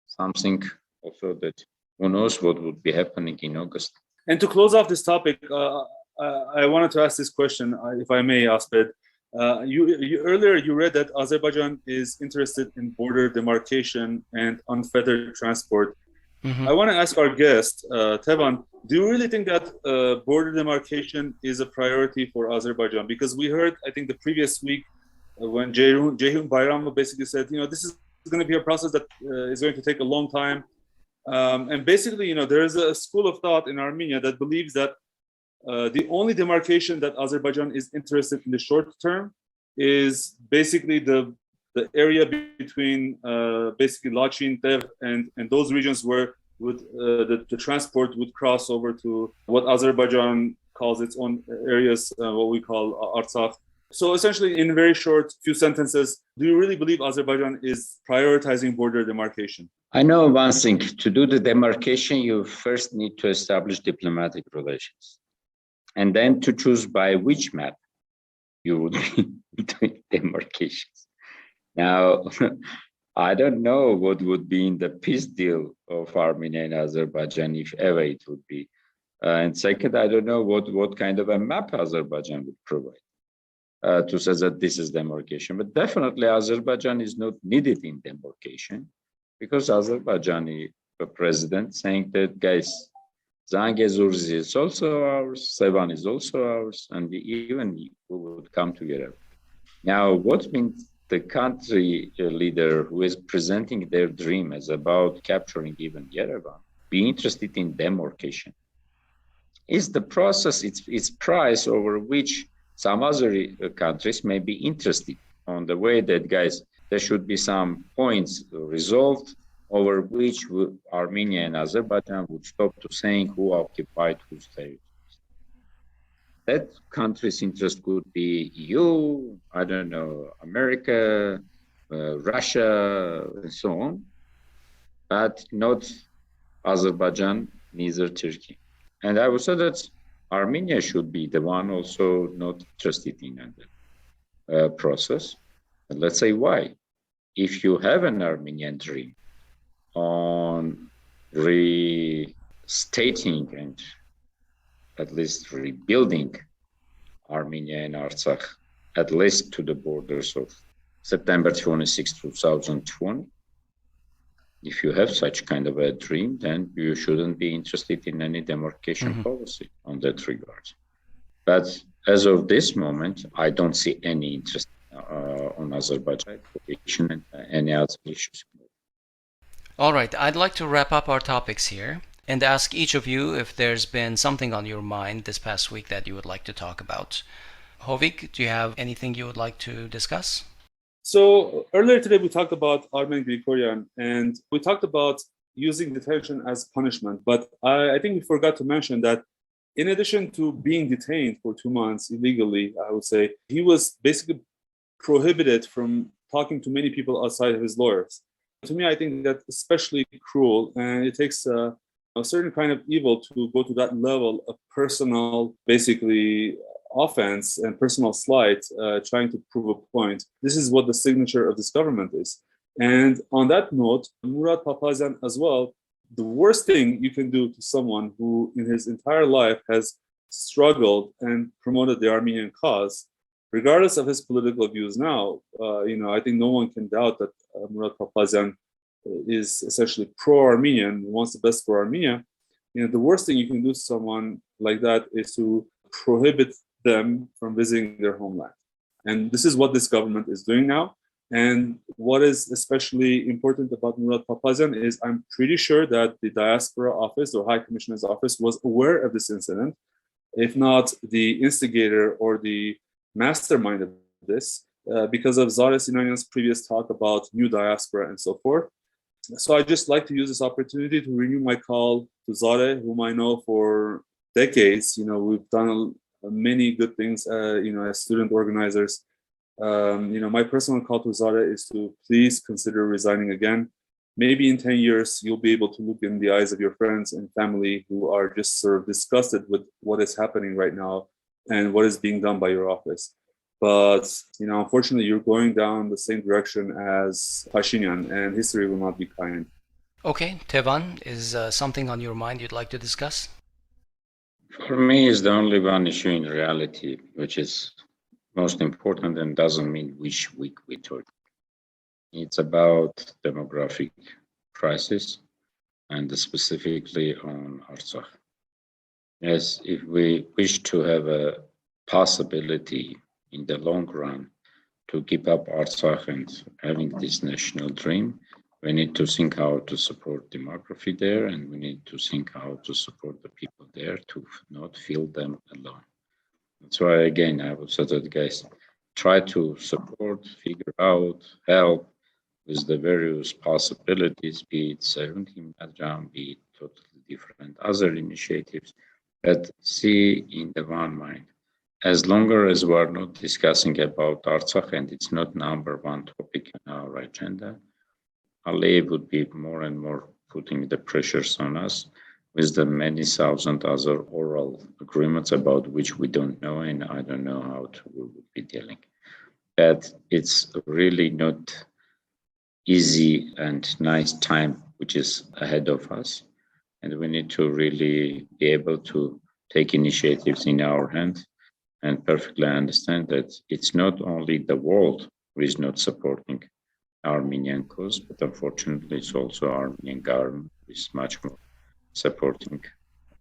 something also that who knows what would be happening in August. And to close off this topic, I wanted to ask this question, if I may, Asbed. Earlier you read that Azerbaijan is interested in border demarcation and unfettered transport. I want to ask our guest, Tevan, do you really think that border demarcation is a priority for Azerbaijan? Because we heard, I think the previous week, when Ceyhun Bayramov basically said, this is going to be a process that is going to take a long time. And basically, there is a school of thought in Armenia that believes that the only demarcation that Azerbaijan is interested in the short term is basically the area between basically Lachin, Tev, and those regions where the transport would cross over to what Azerbaijan calls its own areas, what we call Artsakh. So essentially, in very short few sentences, do you really believe Azerbaijan is prioritizing border demarcation? I know one thing. To do the demarcation, you first need to establish diplomatic relations. And then to choose by which map you would be doing demarcations. Now, I don't know what would be in the peace deal of Armenia and Azerbaijan, if ever it would be. And second, I don't know what kind of a map Azerbaijan would provide. to say that this is demarcation. But definitely Azerbaijan is not needed in demarcation because Azerbaijani president saying that, guys, Zangezurzi is also ours, Sevan is also ours, and we would come together. Now, what means the country leader who is presenting their dream as about capturing even Yerevan, be interested in demarcation? Is the process, its price over which some other countries may be interested on the way that, guys, there should be some points resolved over which Armenia and Azerbaijan would stop to saying who occupied whose territories. That country's interest could be EU, I don't know, America, Russia, and so on, but not Azerbaijan, neither Turkey. And I would say that Armenia should be the one also not interested in the process. And let's say why. If you have an Armenian dream on restating and at least rebuilding Armenia and Artsakh, at least to the borders of September 26, 2020, if you have such kind of a dream, then you shouldn't be interested in any demarcation policy on that regard. But as of this moment, I don't see any interest on Azerbaijan and any other issues. All right, I'd like to wrap up our topics here and ask each of you if there's been something on your mind this past week that you would like to talk about. Hovik, do you have anything you would like to discuss? So earlier today, we talked about Armen Grigoryan, and we talked about using detention as punishment. But I think we forgot to mention that in addition to being detained for 2 months illegally, I would say, he was basically prohibited from talking to many people outside of his lawyers. To me, I think that's especially cruel, and it takes a certain kind of evil to go to that level of personal, basically, offense and personal slight, trying to prove a point. This is what the signature of this government is. And on that note, Mourad Papazian as well, the worst thing you can do to someone who in his entire life has struggled and promoted the Armenian cause, regardless of his political views now, I think no one can doubt that Mourad Papazian is essentially pro-Armenian, wants the best for Armenia. The worst thing you can do to someone like that is to prohibit them from visiting their homeland. And this is what this government is doing now. And what is especially important about Mourad Papazian is I'm pretty sure that the Diaspora Office or High Commissioner's Office was aware of this incident, if not the instigator or the mastermind of this, because of Zare Sinanian's previous talk about new diaspora and so forth. So I'd just like to use this opportunity to renew my call to Zare, whom I know for decades. We've done many good things, as student organizers. My personal call to Zare is to please consider resigning again. Maybe in 10 years, you'll be able to look in the eyes of your friends and family who are just sort of disgusted with what is happening right now and what is being done by your office. But, unfortunately, you're going down the same direction as Pashinyan, and history will not be kind. Okay, Tevan, is something on your mind you'd like to discuss? For me, it's the only one issue in reality, which is most important and doesn't mean which week we talk. It's about demographic crisis and specifically on Artsakh. Yes, if we wish to have a possibility in the long run to keep up Artsakh and having this national dream, we need to think how to support demography there, and we need to think how to support the people there to not feel them alone. That's why, again, I would say that, guys, try to support, figure out, help with the various possibilities, be it 17 Madram, be it totally different other initiatives, but see in the one mind. As long as we are not discussing about Artsakh and it's not number one topic on our agenda, Aliyev would be more and more putting the pressures on us with the many thousand other oral agreements about which we don't know, and I don't know how we would be dealing. But it's really not easy and nice time which is ahead of us, and we need to really be able to take initiatives in our hands and perfectly understand that it's not only the world who is not supporting Armenian cause, but unfortunately it's also Armenian government who is much more supporting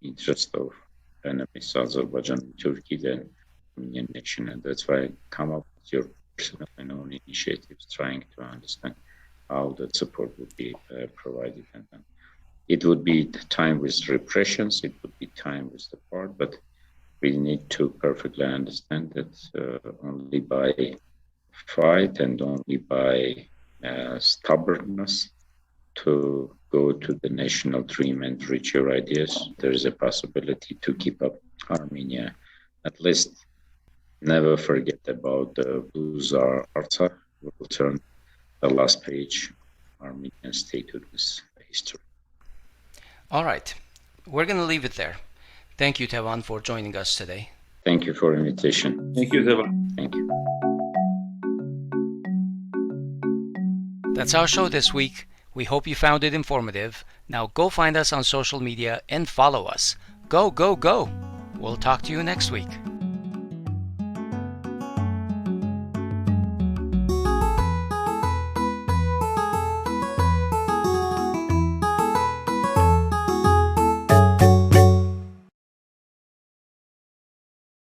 interest of enemies, Azerbaijan and Turkey, than Armenian nation. And that's why I come up with your personal and own initiatives, trying to understand how that support would be provided. And it would be time with repressions, it would be time with the part, but we need to perfectly understand that only by fight and only by stubbornness to go to the national dream and reach your ideas, there is a possibility to keep up Armenia. At least never forget about the blue czar Artsakh. We'll turn the last page, Armenian statehood with history. All right, we're going to leave it there. Thank you, Tevan, for joining us today. Thank you for the invitation. Thank you, Tevan. Thank you. That's our show this week. We hope you found it informative. Now go find us on social media and follow us. Go, go, go! We'll talk to you next week.